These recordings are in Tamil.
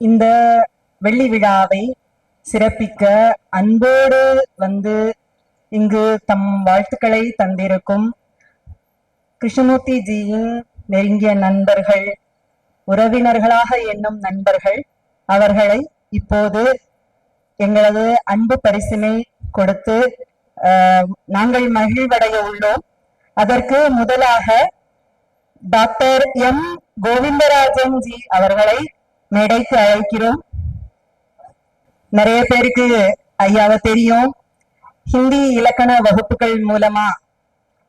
இந்த வெள்ளி விழாவை சிறப்பிக்க அன்போடு வந்து இங்கு தம் வாழ்த்துக்களை தந்திருக்கும் கிருஷ்ணமூர்த்தி ஜியின் நெருங்கிய நண்பர்கள், உறவினர்களாக எண்ணும் நண்பர்கள், அவர்களை இப்போது எங்களது அன்பு பரிசினை கொடுத்து நாங்கள் மகிழ்வடைய உள்ளோம். அதற்கு முதலாக டாக்டர் எம் கோவிந்தராஜன் ஜி அவர்களை மேடைக்கு அழைக்கிறோம். நிறைய பேருக்கு ஐயாவை தெரியும். ஹிந்தி இலக்கண வகுப்புகள் மூலமா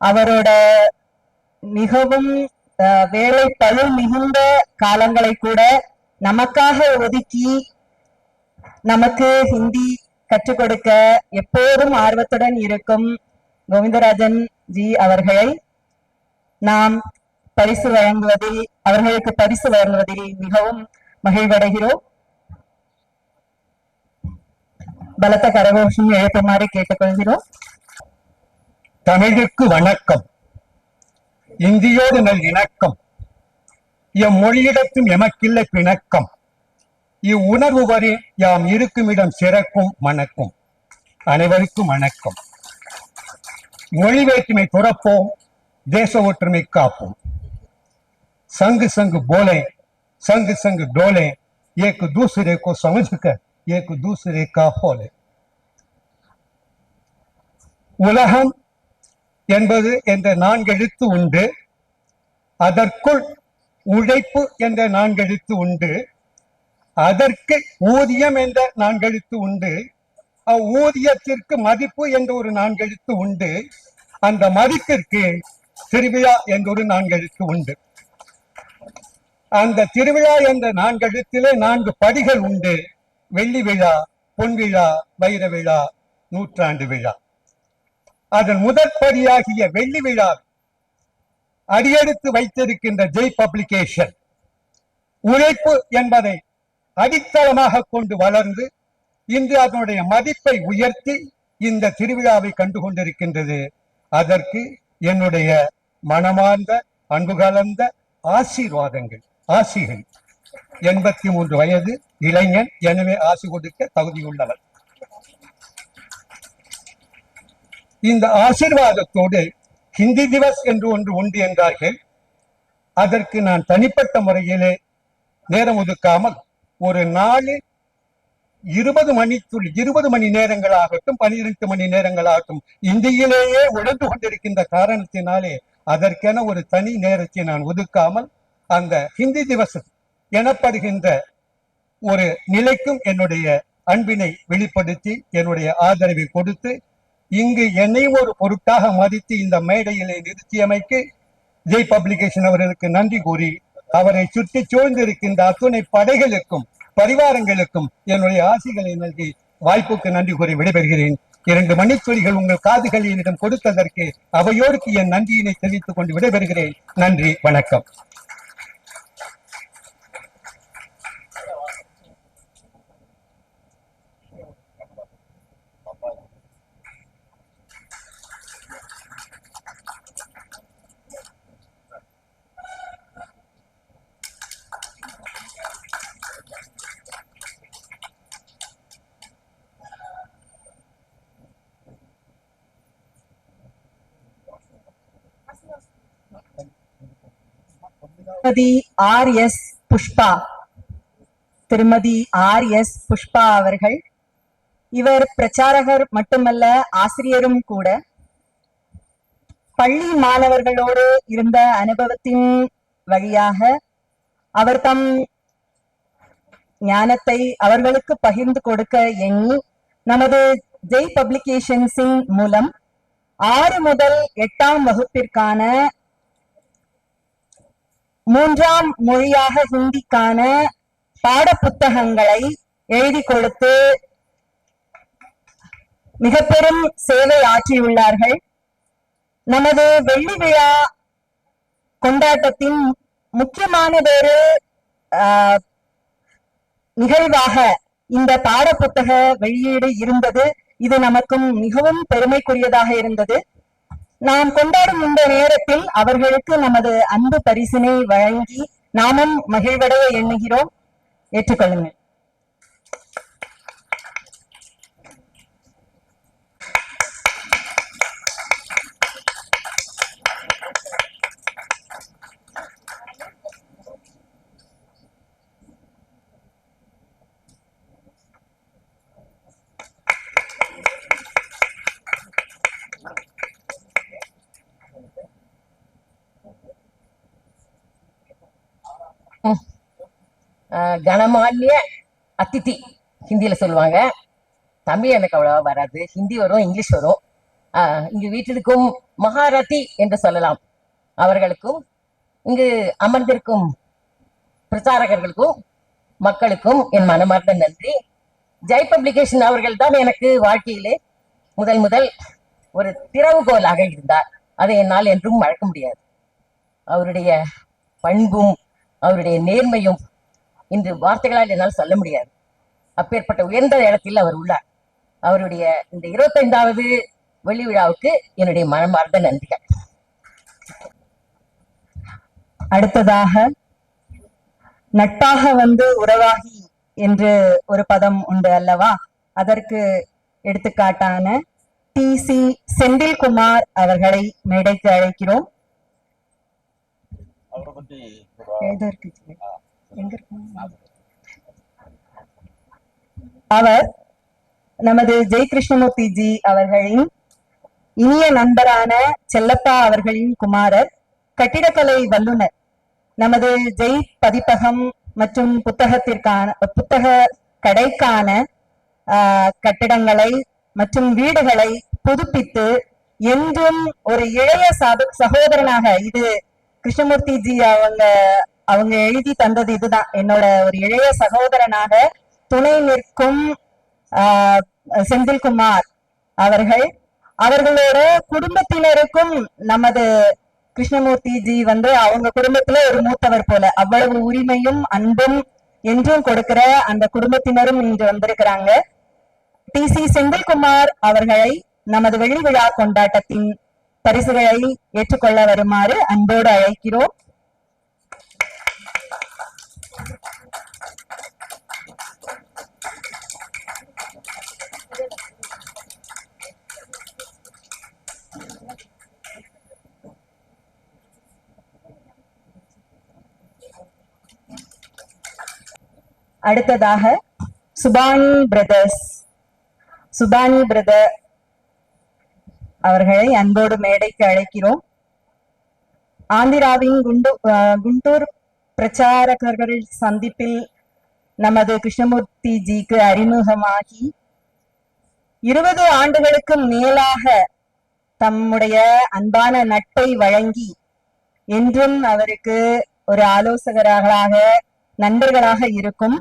அவரோட மிகவும் வேலை பழு மிகுந்த காலங்களை கூட நமக்காக ஒதுக்கி நமக்கு ஹிந்தி கற்றுக் கொடுக்க எப்போதும் ஆர்வத்துடன் இருக்கும் கோவிந்தராஜன் ஜி அவர்களை நாம் அவர்களுக்கு பரிசு வழங்குவதில் மிகவும் மகிழ்வடைகிறோம். பலத்த கரகோஷம் எழுப்புமாறு கேட்டுக்கொள்கிறோம். தமிழுக்கு வணக்கம். இந்தியோடு நல் இணக்கம். எம்மொழியிடத்தும் எமக்கில்லை பிணக்கம். இவ்வுணர்வு வரி யாம் இருக்குமிடம் சிறக்கும் மணக்கும். அனைவருக்கும் வணக்கம். மொழி வேற்றுமை துறப்போம், தேச ஒற்றுமை காப்போம். संग संग बोले, संग संग डोले, एक दूसरे को समझ कर एक दूसरे का होले. உலகம் என்பது என்ற நான்கெழுத்து உண்டு. அதற்குள் உழைப்பு என்ற நான்கெழுத்து உண்டு. அதற்கு ஊதியம் என்ற நான்கெழுத்து உண்டு. அவ்வூதியத்திற்கு மதிப்பு என்ற ஒரு நான்கெழுத்து உண்டு. அந்த மதிப்பிற்கு திருவிழா என்ற ஒரு நான்கெழுத்து உண்டு. அந்த திருவிழா என்ற நான்கெழுத்திலே 4 படிகள் உண்டு. வெள்ளி விழா, பொன் விழா, வைர விழா, நூற்றாண்டு விழா. அதன் முதற் படியாகிய வெள்ளி விழா அடியெடுத்து வைத்திருக்கின்ற ஜெய் பப்ளிகேஷன் உழைப்பு என்பதை அடித்தளமாக கொண்டு வளர்ந்து இன்று அதனுடைய மதிப்பை உயர்த்தி இந்த திருவிழாவை கண்டு கொண்டிருக்கின்றது. அதற்கு என்னுடைய மனமார்ந்த அன்பு கலந்த ஆசீர்வாதங்கள், ஆசிகள். 83 வயது இளைஞன், எனவே ஆசி கொடுக்க தகுதியுள்ளவர். இந்த ஆசீர்வாதத்தோடு ஹிந்தி திவஸ் என்று ஒன்று உண்டு என்றார்கள். அதற்கு நான் தனிப்பட்ட முறையிலே நேரம் ஒதுக்காமல் ஒரு நாளில் 20 மணி நேரங்களாகட்டும் 12 மணி நேரங்களாகட்டும் இந்தியிலேயே உழந்து கொண்டிருக்கின்ற காரணத்தினாலே அதற்கென ஒரு தனி நேரத்தை நான் ஒதுக்காமல் அந்த ஹிந்தி திவஸ் எனப்படுகின்ற ஒரு நிலைக்கும் என்னுடைய அன்பினை வெளிப்படுத்தி என்னுடைய ஆதரவை கொடுத்து இங்கு என்னை ஒரு பொருட்டாக மதித்து இந்த மேடையிலே நிறுத்தியமைக்கு ஜெய் பப்ளிகேஷன் அவர்களுக்கு நன்றி கூறி அவரை சுற்றி சூழ்ந்திருக்கின்ற அத்துணை படைகளுக்கும் பரிவாரங்களுக்கும் என்னுடைய ஆசிகளை நல்கி வாய்ப்புக்கு நன்றி கூறி விடைபெறுகிறேன். 2 மணித்துளிகள் உங்கள் காதுகளில் என்னிடம் கொடுத்ததற்கு அவையோருக்கு என் நன்றியினை தெரிவித்துக் கொண்டு விடைபெறுகிறேன். நன்றி, வணக்கம். திருமதி ஆர்.எஸ். புஷ்பா அவர்கள். இவர் பிரச்சாரகர் மட்டுமல்ல, ஆசிரியரும் கூட. பள்ளி மாணவர்களோடு இருந்த அனுபவத்தின் வழியாக அவர் தம் ஞானத்தை அவர்களுக்கு பகிர்ந்து கொடுக்க எண்ணி நமது ஜெய் பப்ளிகேஷன்ஸின் மூலம் 6 முதல் 8ஆம் வகுப்பிற்கான 3ஆம் மொழியாக ஹிந்திக்கான பாட புத்தகங்களை எழுதி கொடுத்து மிக பெரும் சேவை ஆற்றியுள்ளார்கள். நமது வெள்ளி விழா கொண்டாட்டத்தின் முக்கியமானதொரு நிகழ்வாக இந்த பாட புத்தக வெளியீடு இருந்தது. இது நமக்கும் மிகவும் பெருமைக்குரியதாக இருந்தது. நாம் கொண்டாடும் இந்த நேரத்தில் அவர்களுக்கு நமது அன்பு பரிசினை வழங்கி நாமும் மகிழ்வடைய எண்ணுகிறோம். ஏற்றுக்கொள்ளுங்கள். கனமான்ய அதிதி ஹிந்தியில சொல்லுவாங்க. தமிழ் எனக்கு அவ்வளவா வராது. ஹிந்தி வரும், இங்கிலீஷ் வரும். இங்கு வீட்டிற்கும் மகாரதி என்று சொல்லலாம். அவர்களுக்கும் இங்கு அமர்ந்திருக்கும் பிரச்சாரகர்களுக்கும் மக்களுக்கும் என் மனமார்ந்த நன்றி. ஜெய் பப்ளிகேஷன் அவர்கள் தான் எனக்கு வாழ்க்கையிலே முதல் ஒரு திறவுகோலாக இருந்தார். அதை என்னால் என்றும் மறக்க முடியாது. அவருடைய பண்பும் அவருடைய நேர்மையும் இன்று வார்த்தைகளால் என்னால் சொல்ல முடியாது. அப்பேற்பட்ட உயர்ந்த இடத்தில் அவர் உள்ளார். அவருடைய இந்த 25வது வெள்ளி விழாவுக்கு என்னுடைய மனமார்ந்த நன்றிகள். அடுத்ததாக நட்பாக வந்து உறவாகி என்று ஒரு பதம் உண்டு அல்லவா? அதற்கு எடுத்துக்காட்டான டி.சி. செந்தில்குமார் அவர்களை மேடைக்கு அழைக்கிறோம். அவர் நமது ஜெய் கிருஷ்ணமூர்த்தி ஜி அவர்களின் இனிய நண்பரான செல்லப்பா அவர்களின் குமாரர், கட்டிடக்கலை வல்லுனர். நமது ஜெய் பதிப்பகம் மற்றும் புத்தக கடைக்கான கட்டிடங்களை மற்றும் வீடுகளை புதுப்பித்து என்றும் ஒரு இளைய சகோதரனாக, இது கிருஷ்ணமூர்த்தி ஜி அவங்க எழுதி தந்தது இதுதான், என்னோட ஒரு இளைய சகோதரனாக துணை நிற்கும் செந்தில்குமார் அவர்களோட குடும்பத்தினருக்கும் நமது கிருஷ்ணமூர்த்தி ஜி வந்து அவங்க குடும்பத்துல ஒரு மூத்தவர் போல அவ்வளவு உரிமையும் அன்பும் என்றும் கொடுக்கிற அந்த குடும்பத்தினரும் இன்று வந்திருக்கிறாங்க. டி.சி. செந்தில்குமார் அவர்களை நமது வெள்ளி விழா கொண்டாட்டத்தின் பரிசுகளை ஏற்றுக்கொள்ள வருமாறு அன்போடு அழைக்கிறோம். அடுத்ததாக சுபானி பிரதர் அவர்களை அன்போடு மேடைக்கு அழைக்கிறோம். ஆந்திராவின் குண்டூர் பிரச்சாரகர்கள் சந்திப்பில் நமது கிருஷ்ணமூர்த்தி ஜிக்கு அறிமுகமாகி 20 ஆண்டுகளுக்கு மேலாக தம்முடைய அன்பான நட்பை வழங்கி என்றும் அவருக்கு ஒரு ஆலோசகர்களாக நண்பர்களாக இருக்கும்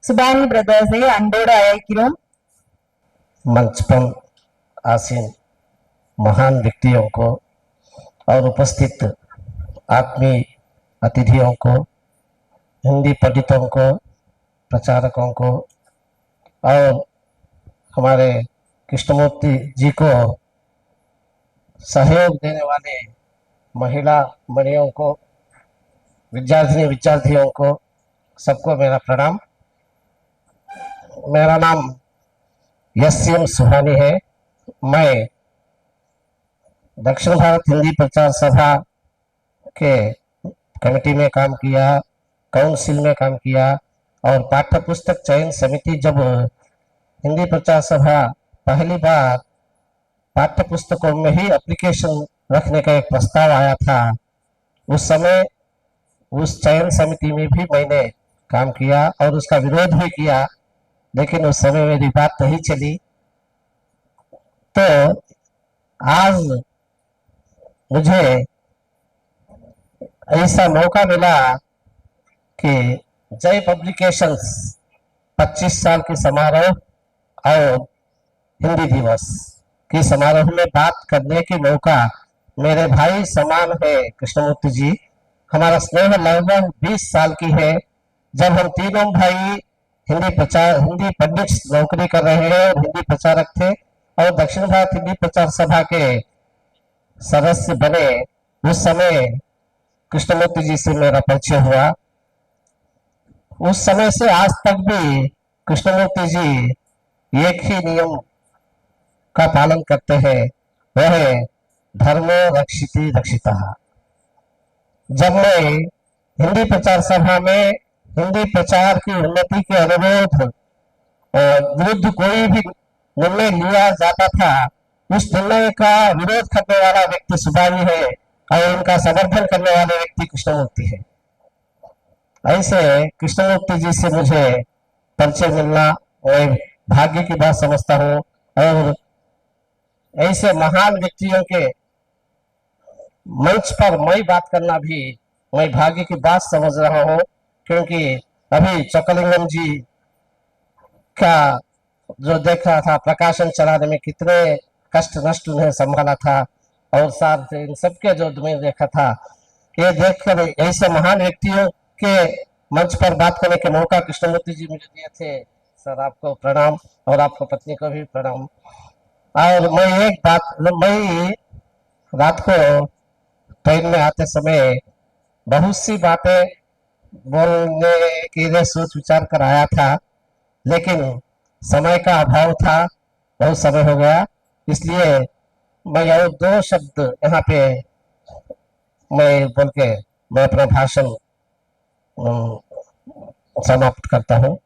सुबानी ब्रदर्स से अनबोर्ड अழைக்கிறோம். मंच पर आसीन महान व्यक्तियों को और उपस्थित आत्मीय अतिथियों को, हिंदी पंडितों को, प्रचारकों को और हमारे कृष्णमूर्ति जी को सहयोग देने वाले महिला मणियों को, विद्यार्थियों को, सबको मेरा प्रणाम। मेरा नाम एस.एम. सुहानी है। मैं दक्षिण भारत हिंदी प्रचार सभा के कमेटी में काम किया, काउंसिल में काम किया और पाठ्य पुस्तक चयन समिति, जब हिंदी प्रचार सभा पहली बार पाठ्य पुस्तकों में ही एप्लीकेशन रखने का एक प्रस्ताव आया था, उस समय उस चयन समिति में भी मैंने काम किया और उसका विरोध भी किया, लेकिन उस समय मेरी बात नहीं चली। तो आज मुझे ऐसा मौका मिला कि जय पब्लिकेशंस 25 साल के समारोह और हिंदी दिवस के समारोह में बात करने के मौका, मेरे भाई समान है कृष्णमूर्ति जी। हमारा स्नेह लगभग 20 साल की है। जब हम तीनों भाई हिंदी पंडित नौकरी कर रहे हैं और हिंदी प्रचारक थे और दक्षिण भारत हिंदी प्रचार सभा के सदस्य बने, उस समय कृष्णमूर्ति जी से मेरा परिचय हुआ उस समय से आज तक भी कृष्णमूर्ति जी एक ही नियम का पालन करते हैं, वह है धर्मो रक्षिति रक्षिता। जब मैं हिंदी प्रचार सभा में हिंदी प्रचार की उन्नति के अनुरोध विरुद्ध कोई भी निर्णय लिया जाता था, उस निर्णय का विरोध करने वाला व्यक्ति सुबानी है और उनका समर्थन करने वाले व्यक्ति कृष्णमूर्ति है। ऐसे कृष्णमूर्ति जी से मुझे परिचय मिलना मैं भाग्य की बात समझता हूँ, और ऐसे महान व्यक्तियों के मंच पर मैं बात करना भी मैं भाग्य की बात समझ रहा हूँ, क्योंकि अभी चोकलिंगम जी का जो देख रहा था, प्रकाशन चलाने में कितने कष्ट नष्ट उन्हें संभाला था, और साथ इन सबके जो मैं देखा था, ये देखकर ऐसे महान व्यक्तियों के मंच पर बात करने के मौका कृष्णमूर्ति जी मुझे दिए थे। सर आपको प्रणाम, और आपको पत्नी को भी प्रणाम। और मैं एक बात, मैं रात को ट्रेन में आते समय बहुत सी बातें बोलने के लिए सोच विचार कर आया था, लेकिन समय का अभाव था, बहुत समय हो गया, इसलिए मैं और दो शब्द यहाँ पे मैं बोल के मैं अपना भाषण समाप्त करता हूँ।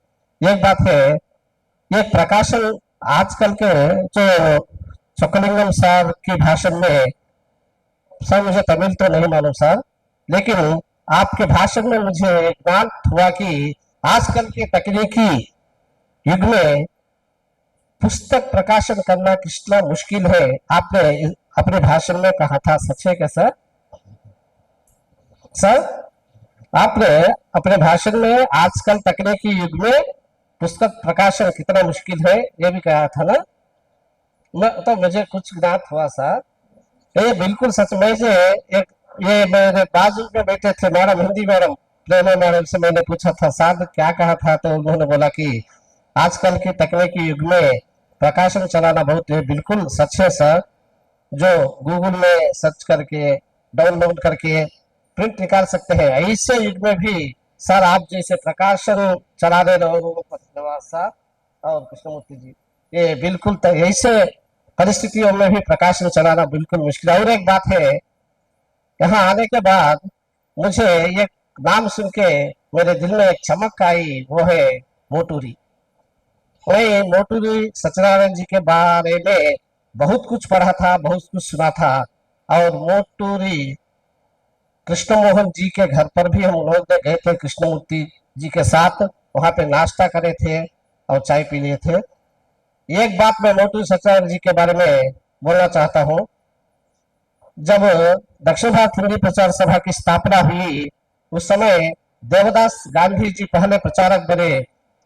एक बात है, ये प्रकाशन आजकल के जो चोकलिंगम सर के भाषण में, सर मुझे तमिल तो नहीं मालूम सर, लेकिन आपके भाषण में मुझे ज्ञान हुआ कि आजकल के तकनीकी युग में पुस्तक प्रकाशन करना कितना मुश्किल है। आपने अपने भाषण में कहा था, सच है क्या सर? सर आपने अपने भाषण में आजकल तकनीकी युग में पुस्तक प्रकाशन कितना मुश्किल है ये भी कहा था ना? तो मुझे कुछ ज्ञात हुआ सर, ये बिल्कुल सच में। एक ये मेरे बाजू में बैठे थे मैडम, हिंदी मैडम प्रेमा मैडम से मैंने पूछा था साहब क्या कहा था, तो उन्होंने बोला कि आजकल के तकनीकी युग में प्रकाशन चलाना बहुत है। बिल्कुल सच है सर, जो गूगल में सर्च करके डाउनलोड करके प्रिंट निकाल सकते हैं, ऐसे युग में भी सर आप जैसे प्रकाशन चला रहे लोगों को धन्यवाद सर। और कृष्णमूर्ति जी, ये बिल्कुल ऐसे परिस्थितियों में भी प्रकाशन चलाना बिल्कुल मुश्किल है। और एक बात है, यहाँ आने के बाद मुझे ये नाम सुन के मेरे दिल में एक चमक आई, वो है मोटूरी। मैं मोटूरी सत्यनारायण जी के बारे में बहुत कुछ पढ़ा था, बहुत कुछ सुना था, और मोटूरी कृष्णमोहन जी के घर पर भी हम लोग गए थे कृष्णमूर्ति जी के साथ, वहां पे नाश्ता करे थे और चाय पी लिए थे। एक बात मैं मोटूरी सत्यनारायण जी के बारे में बोलना चाहता हूँ। जब दक्षिण भारत हिंदी प्रचार सभा की स्थापना हुई, उस समय देवदास गांधी जी पहले प्रचारक बने,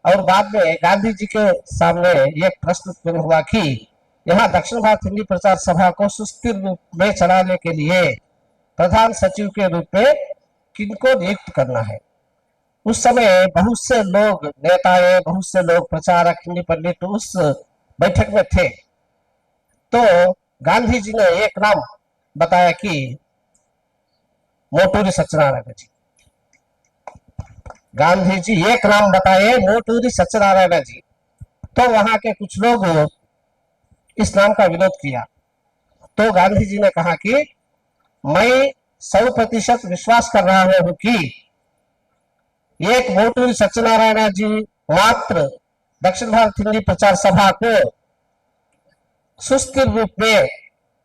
और बाद में गांधी जी के सामने एक प्रश्न उत्पन्न हुआ कि यहाँ दक्षिण भारत हिंदी प्रचार सभा को सुस्थिर रूप में चलाने के लिए प्रधान सचिव के रूप में किनको नियुक्त करना है। उस समय बहुत से लोग नेताएं, बहुत से लोग प्रचारक, हिंदी पंडित उस बैठक में थे। तो गांधी जी ने एक नाम बताया कि मोटूरी सत्यनारायण जी। गांधी जी एक नाम बताए, मोटूरी सत्यनारायण जी। तो वहां के कुछ लोग इस नाम का विरोध किया। तो गांधी जी ने कहा कि मैं 100% विश्वास कर रहा हूं कि एक मोटूरी सत्यनारायण जी मात्र दक्षिण भारत हिंदी प्रचार सभा को सुस्थिर रूप में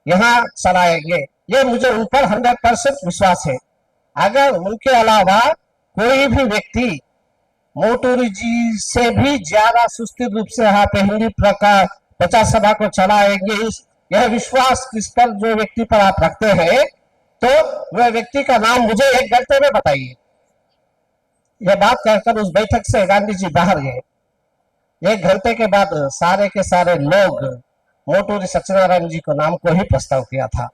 यहाँ चलाएंगे। ये मुझे उन पर 100% विश्वास है। अगर उनके अलावा कोई भी व्यक्ति मोटूरी जी से भी ज्यादा सुस्थिर रूप से यहाँ पे हिंदी प्रचार सभा को चलाएंगे, यह विश्वास किस पर जो व्यक्ति पर आप रखते हैं, तो वह व्यक्ति का नाम मुझे 1 घंटे में बताइए। यह बात कहकर उस बैठक से गांधी जी बाहर गए। 1 घंटे के बाद सारे के सारे लोग मोटूरी सत्यनारायण जी को नाम को ही प्रस्ताव किया था,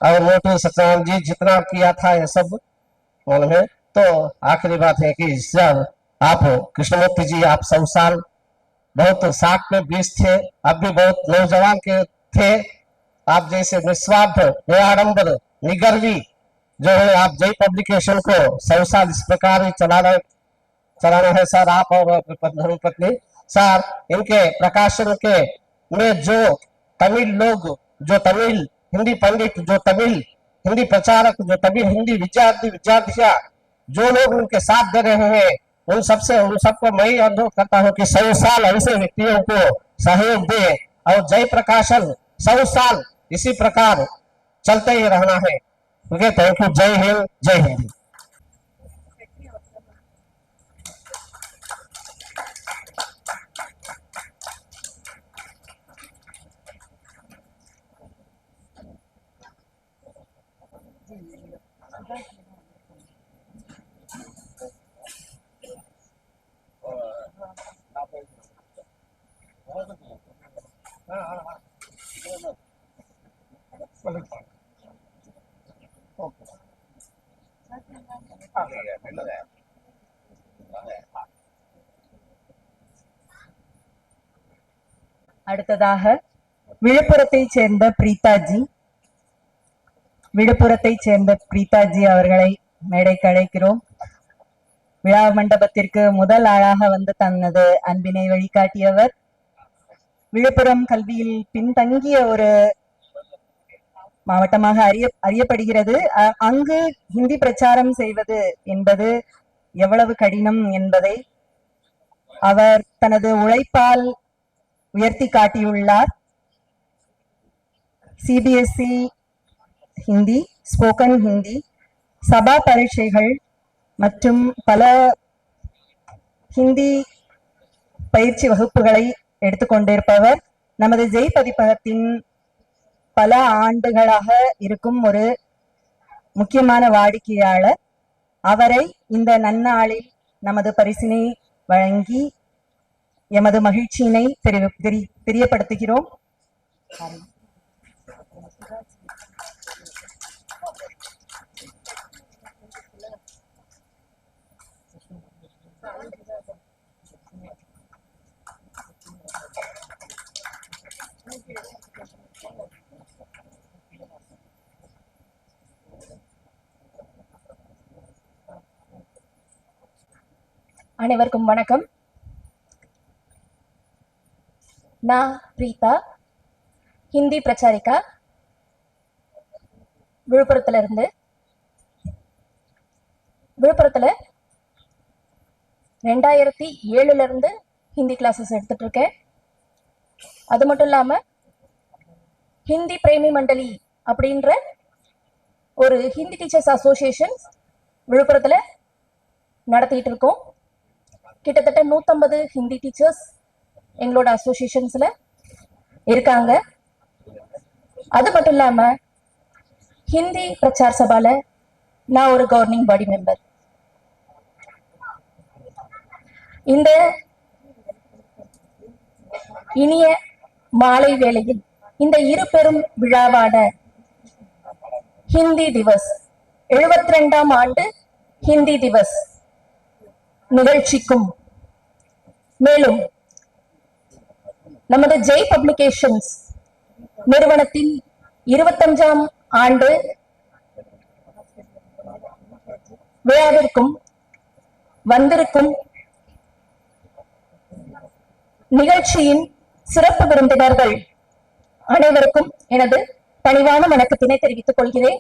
और मोटूरी सत्यनारायण जी जितना किया था ये सब मालूम है। तो आखिरी बात है कि सर आप कृष्णमूर्ति जी, आप 100 साल बहुत साख में 20 थे, अब भी बहुत नौजवान के थे। आप जैसे निस्वार्थ, निराडंबर, निगर्वी जो है, आप जय पब्लिकेशन को 100 साल इस प्रकार ही चलाना है सर, आप और धर्मपत्नी सर। इनके प्रकाशन के में जो तमिल लोग, जो तमिल हिंदी पंडित, जो तमिल हिंदी प्रचारक, जो तमिल हिंदी विद्यार्थियां जो लोग उनके साथ दे रहे हैं, उन सबको मैं अनुरोध करता हूँ कि 100 साल ऐसे व्यक्तियों को सहयोग दे और जय प्रकाशन 100 साल इसी प्रकार चलते ही रहना है। Okay, thank you. जय हिंद, जय हिंद। அடுத்ததாக விழுப்புரத்தைச் சேர்ந்த பிரீதாஜி, விழுப்புரத்தைச் சேர்ந்த பிரீதாஜி அவர்களை மேடைக்கு அழைக்கிறோம். விழா மண்டபத்திற்கு முதல் ஆளாக வந்து தனது அன்பினை வழிகாட்டியவர். விழுப்புரம் கல்வியில் பின்தங்கிய ஒரு மாவட்டமாக அறியப்படுகிறது. அங்கு ஹிந்தி பிரச்சாரம் செய்வது என்பது எவ்வளவு கடினம் என்பதை அவர் தனது உழைப்பால் உயர்த்தி காட்டியுள்ளார். சிபிஎஸ்இ ஹிந்தி, ஸ்போக்கன் ஹிந்தி, சபா பரீட்சைகள் மற்றும் பல ஹிந்தி பயிற்சி வகுப்புகளை எடுத்துக்கொண்டிருப்பவர். நமது ஜெய் பதிப்பகத்தின் பல ஆண்டுகளாக இருக்கும் ஒரு முக்கியமான வாடிக்கையாளர். அவரை இந்த நன்னாளில் நமது பரிசினை வழங்கி எமது மகிழ்ச்சியினை தெரியப்படுத்துகிறோம். அனைவருக்கும் வணக்கம். நான் பிரீதா, ஹிந்தி பிரச்சாரிக்கா, விழுப்புரத்துல இருந்து. விழுப்புரத்துல 2007 இருந்து ஹிந்தி கிளாஸஸ் எடுத்துட்டு இருக்கேன். அது மட்டும் இல்லாம ஹிந்தி பிரேமி மண்டலி அப்படின்ற ஒரு ஹிந்தி டீச்சர்ஸ் அசோசியேஷன் விழுப்புரத்துல நடத்திட்டு இருக்கோம். கிட்டத்தட்ட 150 ஹிந்தி டீச்சர்ஸ் எங்களோட அசோசியேஷன்ஸ்ல இருக்காங்க. அது மட்டும் இல்லாம ஹிந்தி பிரச்சார சபால நான் ஒரு கவர்னிங் பாடி மெம்பர். இந்த இனிய மாலை வேளையில் இந்த இரு பெரும் விழாவான ஹிந்தி திவஸ் 72ஆம் ஆண்டு ஹிந்தி திவஸ் நிகழ்ச்சிக்கும் மேலும் நமது ஜெய் பப்ளிகேஷன்ஸ் நிறுவனத்தின் 25ஆம் ஆண்டு விழாவிற்கும் வந்திருக்கும் நிகழ்ச்சியின் சிறப்பு விருந்தினர்கள் அனைவருக்கும் எனது பணிவான வணக்கத்தினை தெரிவித்துக் கொள்கிறேன்.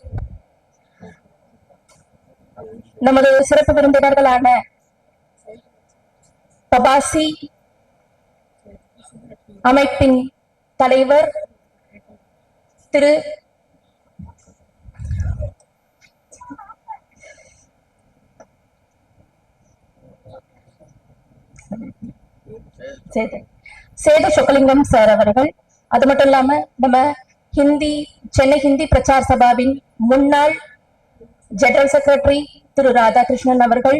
நமது சிறப்பு விருந்தினர்களான பபாசி அமைப்பின் தலைவர் திரு சேது சொக்கலிங்கம் சார் அவர்கள், அது மட்டும் இல்லாம நம்ம சென்னை ஹிந்தி பிரச்சார சபாவின் முன்னாள் ஜெனரல் செக்ரட்டரி திரு ராதாகிருஷ்ணன் அவர்கள்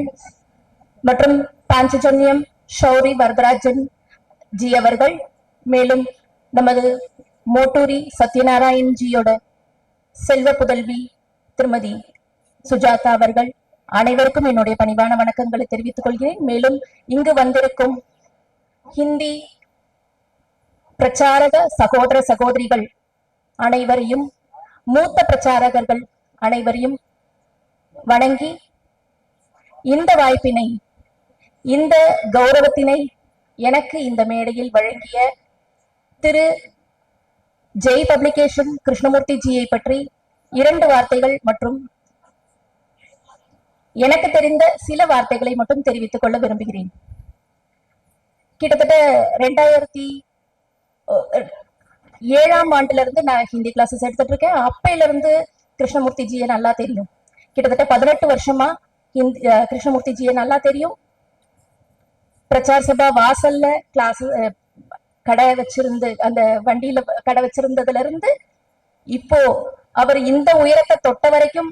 மற்றும் பாஞ்சஜன்யம் ஷௌரி வரதராஜன் ஜி அவர்கள், மேலும் நமது மோட்டூரி சத்யநாராயண் ஜியோட செல்வ புதல்வி திருமதி சுஜாதா அவர்கள் அனைவருக்கும் என்னுடைய பணிவான வணக்கங்களை தெரிவித்துக் கொள்கிறேன். மேலும் இங்கு வந்திருக்கும் ஹிந்தி பிரச்சாரக சகோதர சகோதரிகள் அனைவரையும், மூத்த பிரச்சாரகர்கள் அனைவரையும் வணங்கி இந்த வாய்ப்பினை இந்த கௌரவத்தினை எனக்கு இந்த மேடையில் வழங்கிய திரு ஜெய் பப்ளிகேஷன் கிருஷ்ணமூர்த்தி ஜியை பற்றி 2 வார்த்தைகள் மற்றும் எனக்கு தெரிந்த சில வார்த்தைகளை மட்டும் தெரிவித்துக் கொள்ள விரும்புகிறேன். கிட்டத்தட்ட 2007ஆம் ஆண்டுல இருந்து நான் ஹிந்தி கிளாஸஸ் எடுத்துட்டு இருக்கேன். அப்பையில இருந்து கிருஷ்ணமூர்த்தி ஜியை நல்லா தெரியும். கிட்டத்தட்ட 18 வருஷமா கிருஷ்ணமூர்த்தி ஜியை நல்லா தெரியும். பிரச்சார் சபா வாசல்ல கிளாஸ் கடை வச்சிருந்து, அந்த வண்டியில கடை வச்சிருந்ததுல இருந்து இப்போ அவர் இந்த உயரத்தை தொட்ட வரைக்கும்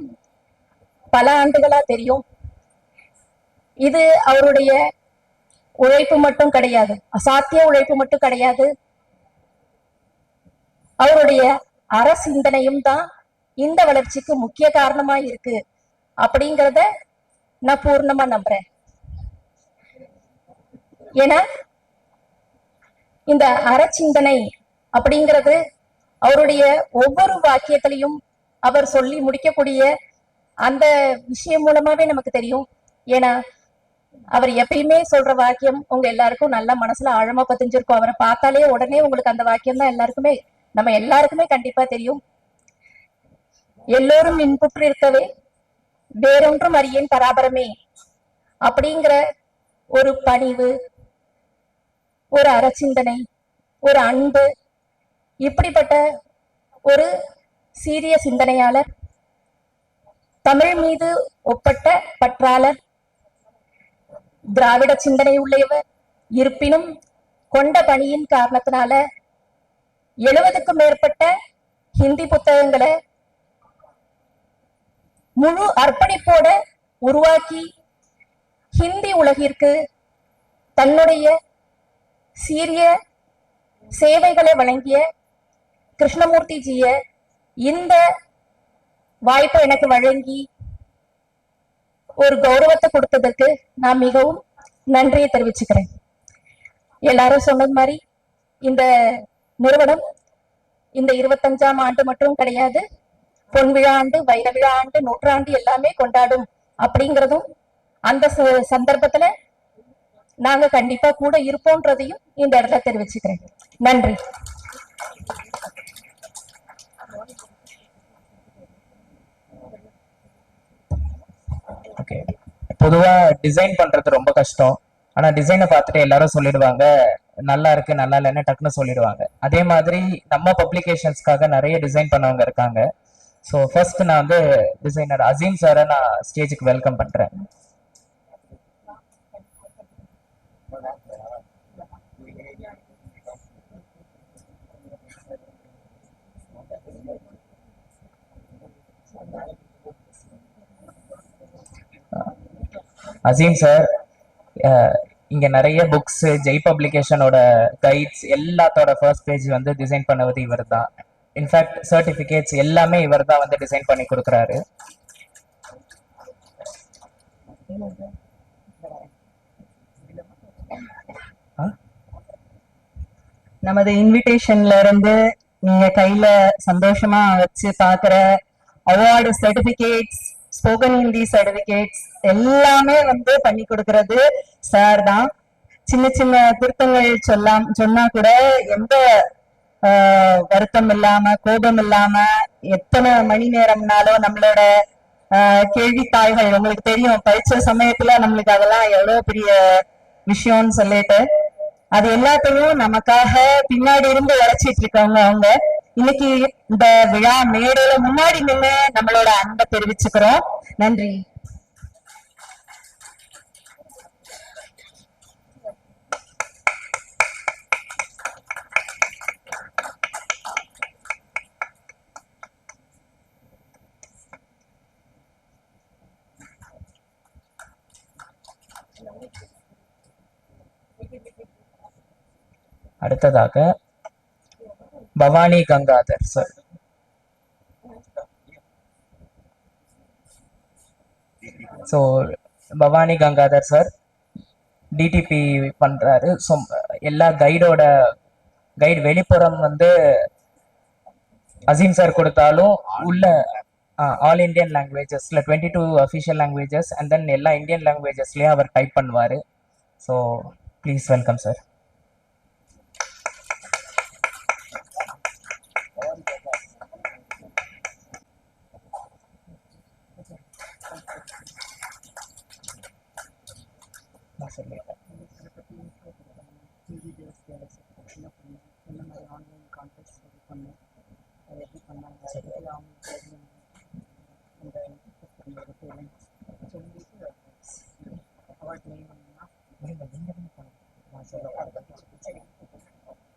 பல ஆண்டுகளா தெரியும். இது அவருடைய உழைப்பு மட்டும் கிடையாது, அசாத்திய உழைப்பு மட்டும் கிடையாது, அவருடைய சிந்தனையும் தான் இந்த வளர்ச்சிக்கு முக்கிய காரணமா இருக்கு அப்படிங்கிறத நான் பூர்ணமா நம்புறேன். ஏன்னா இந்த சிந்தனை அப்படிங்கிறது அவருடைய ஒவ்வொரு வாக்கியத்திலையும் அவர் சொல்லி முடிக்கக்கூடிய அந்த விஷயம் மூலமாவே நமக்கு தெரியும். ஏன்னா அவர் எப்பயுமே சொல்ற வாக்கியம் உங்க எல்லாருக்கும் நல்ல மனசுல ஆழமா பதிஞ்சிருக்கும். அவரை பார்த்தாலே உடனே உங்களுக்கு அந்த வாக்கியம் தான் எல்லாருக்குமே, நம்ம எல்லாருக்குமே கண்டிப்பா தெரியும். எல்லோரும் இன்புற்று இருக்கவே வேறொன்றும் அறியேன் பராபரமே அப்படிங்கிற ஒரு பணிவு, ஒரு சிந்தனை, ஒரு அன்பு, இப்படிப்பட்ட ஒரு சீரிய சிந்தனையாளர், தமிழ் மீது ஒப்பட்ட பற்றாளர், திராவிட சிந்தனை உள்ளவர், இருப்பினும் கொண்ட பணியின் காரணத்தினால 70க்கும் மேற்பட்ட ஹிந்தி புத்தகங்களை முழு அர்ப்பணிப்போட உருவாக்கி ஹிந்தி உலகிற்கு தன்னுடைய சீரிய சேவைகளை வழங்கிய கிருஷ்ணமூர்த்தி ஜிய இந்த வாய்ப்பை எனக்கு வழங்கி ஒரு கௌரவத்தை கொடுத்ததற்கு நான் மிகவும் நன்றியை தெரிவிச்சுக்கிறேன். எல்லாரும் சொன்னது மாதிரி இந்த நிறுவனம் இந்த 25ஆம் ஆண்டு மட்டும் கிடையாது, பொன் விழா ஆண்டு, வைர விழா ஆண்டு, நூற்றாண்டு எல்லாமே கொண்டாடும் அப்படிங்கிறதும் அந்த சந்தர்ப்பத்துல நாங்க கண்டிப்பா கூட இருப்போன்றதையும் இந்த இடத்துல தெரிவிச்சுக்கிறேன். நன்றி. ஓகே, பொதுவா டிசைன் பண்றது ரொம்ப கஷ்டம். ஆனா டிசைனை பார்த்துட்டு எல்லாரும் சொல்லிடுவாங்க நல்லா இருக்கு நல்லா இல்லைன்னு டக்குன்னு சொல்லிடுவாங்க. அதே மாதிரி நம்ம பப்ளிகேஷன்ஸ்க்காக நிறைய டிசைன் பண்ணவங்க இருக்காங்க. ஸோ ஃபர்ஸ்ட் நான் வந்து டிசைனர் அசீம் சாரை நான் ஸ்டேஜுக்கு வெல்கம் பண்றேன். அசீம் சார் இங்க நிறைய புக்ஸ், ஜெய் பப்ளிகேஷனோட கைட்ஸ் எல்லாத்தோட ஃபர்ஸ்ட் பேஜ் வந்து டிசைன் பண்ணவது இவர் தான். இன்ஃபேக்ட் சர்டிபிகேட்ஸ் எல்லாமே இவர் தான் வந்து டிசைன் பண்ணி கொடுக்குறாரு. நமது இன்விடேஷன்ல இருந்து நீங்க கையில சந்தோஷமா வச்சு பாக்குற award certificates, spoken Hindi certificates எல்லாமே வந்து பண்ணி கொடுக்கறது சார் தான். சின்ன சின்ன திருத்தங்கள் சொன்னா கூட எந்த வருத்தம் இல்லாம, கோபம் இல்லாம, எத்தனை மணி நேரம்னாலும் நம்மளோட கேள்வித்தாள்கள் உங்களுக்கு தெரியும், படிச்ச சமயத்துல நம்மளுக்கு அதெல்லாம் எவ்வளவு பெரிய விஷயம்னு சொல்லிட்டு அது எல்லாத்தையும் நமக்காக பின்னாடி இருந்து உழைச்சிட்டு இருக்காங்க. அவங்க இன்னைக்கு இந்த விழா மேடையில முன்னாடி நின்று நம்மளோட அன்பை தெரிவிச்சுக்கிறோம். நன்றி. அடுத்ததாக Bhavani Gangadhar sir. So Bhavani Gangadhar sir DTP பண்றாரு. ஸோ எல்லா கைடு வெளிப்புறம் வந்து அசீம் சார் கொடுத்தாலும் உள்ள ஆல் இண்டியன் லாங்குவேஜஸ்ல 22 அஃபிஷியல் லாங்குவேஜஸ் அண்ட் தென் எல்லா இந்தியன் லாங்குவேஜஸ்லயும் அவர் டைப் பண்ணுவாரு. So please welcome sir.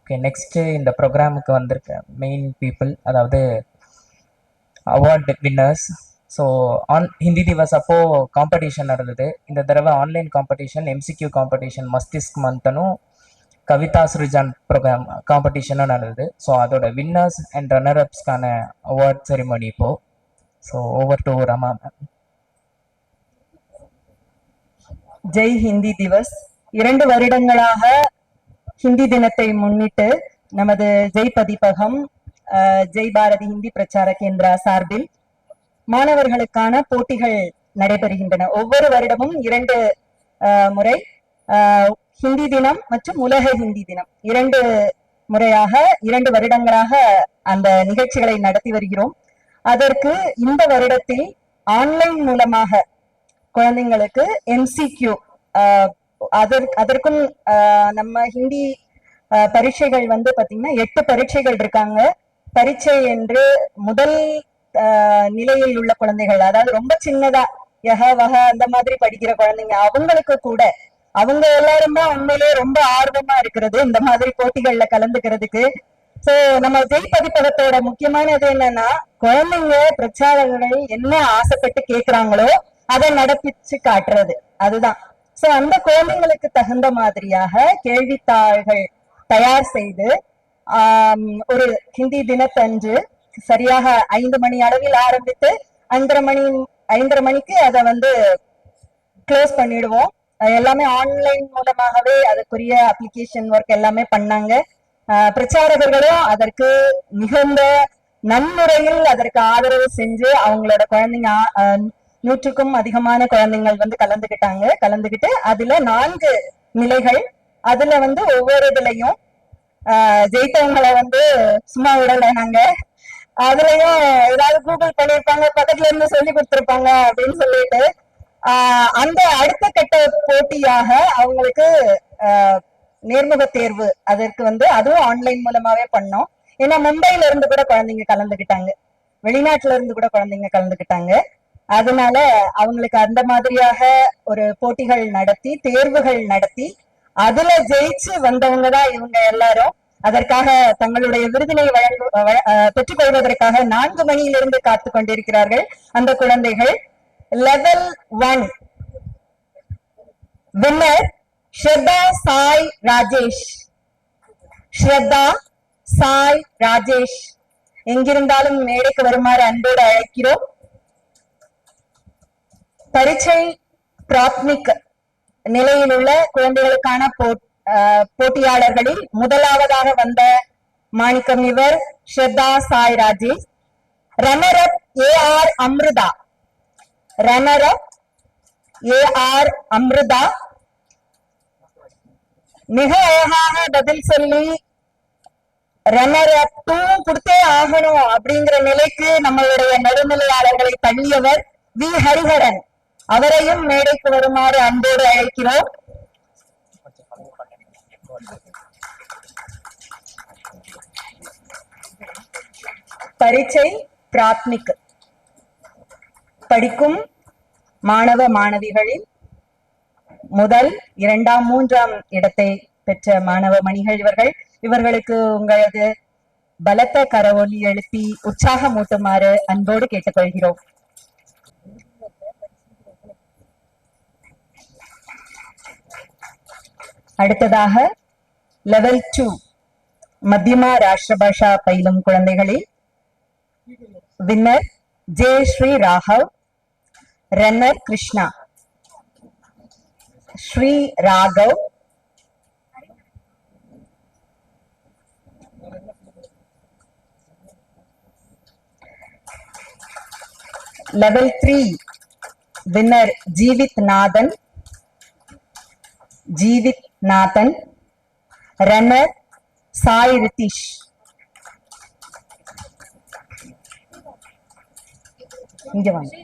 Okay, next இந்த ப்ரோக்ராமுக்கு வந்திருக்க மெயின் பீப்புள், அதாவது award winners. So Hindi Divas அப்போது காம்படிஷன் நடந்தது. இந்த தடவை online competition, MCQ competition Mastishk மந்தனும் கவிதா ஸ்ருஜான் ப்ரோக்ராம் காம்படிஷனும் நடந்தது. ஸோ அதோட வின்னர்ஸ் அண்ட் ரன்னர்அப்ஸ்க்கான அவார்ட் செரிமனி இப்போது. So over to Rama ma'am. Jai Hindi Diwas. 2 வருடங்களாக ஹிந்தி தினத்தை முன்னிட்டு நமது ஜெய் பதிப்பகம், ஜெய் பாரதி ஹிந்தி பிரச்சார கேந்திரா சார்பில் மாணவர்களுக்கான போட்டிகள் நடைபெறுகின்றன. ஒவ்வொரு வருடமும் 2 முறை ஹிந்தி தினம் மற்றும் உலக ஹிந்தி தினம் 2 முறையாக 2 வருடங்களாக அந்த நிகழ்ச்சிகளை நடத்தி வருகிறோம். அதற்கு இந்த வருடத்தில் ஆன்லைன் மூலமாக குழந்தைங்களுக்கு MCQ, அதற்கும் நம்ம ஹிந்தி பரீட்சைகள் வந்து பாத்தீங்கன்னா 8 பரீட்சைகள் இருக்காங்க. பரீட்சை என்று முதல் நிலையில் உள்ள குழந்தைகள், அதாவது ரொம்ப சின்னதா யஹ வஹ அந்த மாதிரி படிக்கிற குழந்தைங்க, அவங்களுக்கு கூட அவங்க எல்லாரும் தான் உண்மையிலேயே ரொம்ப ஆர்வமா இருக்கிறது இந்த மாதிரி போட்டிகள்ல கலந்துக்கிறதுக்கு. சோ நம்ம ஜெய் பதிப்பகத்தோட முக்கியமானது என்னன்னா, குழந்தைங்க பிரச்சாரர்கள் என்ன ஆசைப்பட்டு கேட்கிறாங்களோ அதை நடப்பிச்சு காட்டுறது, அதுதான். சோ அந்த குழந்தைங்களுக்கு தகுந்த மாதிரியாக கேள்வித்தாள்கள் தயார் செய்து ஒரு ஹிந்தி தினத்தன்று சரியாக 5 மணி அளவில் ஆரம்பித்து 5:30 மணிக்கு அதை வந்து க்ளோஸ் பண்ணிடுவோம். எல்லாமே ஆன்லைன் மூலமாகவே அதுக்குரிய அப்ளிகேஷன் ஒர்க் எல்லாமே பண்ணாங்க. பிரச்சாரகர்களும் அதற்கு மிகுந்த நன்முறையில் அதற்கு ஆதரவு செஞ்சு அவங்களோட குழந்தைங்க 100க்கும் அதிகமான குழந்தைகள் வந்து கலந்துகிட்டு அதுல 4 நிலைகள், அதுல வந்து ஒவ்வொரு இதுலயும் ஜெயித்தவங்களை வந்து சும்மா விடல நாங்க. அதுலயும் ஏதாவது கூகுள் பண்ணிருப்பாங்க, பக்கத்துல இருந்து சொல்லி கொடுத்திருப்பாங்க அப்படின்னு சொல்லிட்டு அந்த அடுத்த கட்ட போட்டியாக அவங்களுக்கு நேர்முக தேர்வு, அதற்கு வந்து அதுவும் ஆன்லைன் மூலமாவே பண்ணோம். ஏன்னா மும்பைல இருந்து கூட குழந்தைங்க கலந்துகிட்டாங்க, வெளிநாட்டுல இருந்து கூட குழந்தைங்க கலந்துகிட்டாங்க. அதனால அவங்களுக்கு அந்த மாதிரியாக ஒரு போட்டிகள் நடத்தி தேர்வுகள் நடத்தி அதுல ஜெயிச்சு வந்தவங்கதான் இவங்க எல்லாரும். அதற்காக தங்களுடைய விருதினை பெற்றுக் கொள்வதற்காக 4 மணியிலிருந்து காத்து கொண்டிருக்கிறார்கள் அந்த குழந்தைகள். லெவல் 1 வின்னர் ஸ்ரத்தா சாய் ராஜேஷ். ஸ்ரத்தா சாய் ராஜேஷ் எங்கிருந்தாலும் மேடைக்கு வருமாறு அன்போடு அழைக்கிறோம். பரீட்சை பிராத்மிக் நிலையில் உள்ள குழந்தைகளுக்கான போட்டியாளர்களில் முதலாவதாக வந்த மாணிக்கம் இவர் Shraddha Sai Rajesh. Runner up AR Amrutha. Runner up AR Amrutha மிக அழகாக பதில் சொல்லி ரன்னர் அப் 2 கொடுத்தே ஆகணும் அப்படிங்கிற நிலைக்கு நம்மளுடைய நடுநிலையாளர்களை தள்ளியவர் வி ஹரிஹரன். அவரையும் மேடைக்கு வருமாறு அன்போடு அழைக்கிறோம். பரீட்சை பிராத்மிக் படிக்கும் மாணவ மாணவிகளில் முதல் 2ஆம் 3ஆம் இடத்தை பெற்ற மாணவ மணிகள் இவர்களுக்கு உங்களது பலத்த கரவொலி எழுப்பி உற்சாகமூட்டுமாறு அன்போடு கேட்டுக்கொள்கிறோம். அடுத்ததாக லெவல் 2 மத்தியமா ராஷ்டிர பாஷா பயிலும் குழந்தைகளில் winner Jayashree Raghav. Runner Krishna. Sri Raghav. Level 3 winner Jeevith Nathan. Jeevith Nathan, runner Sai Rithish. இங்க வாங்க.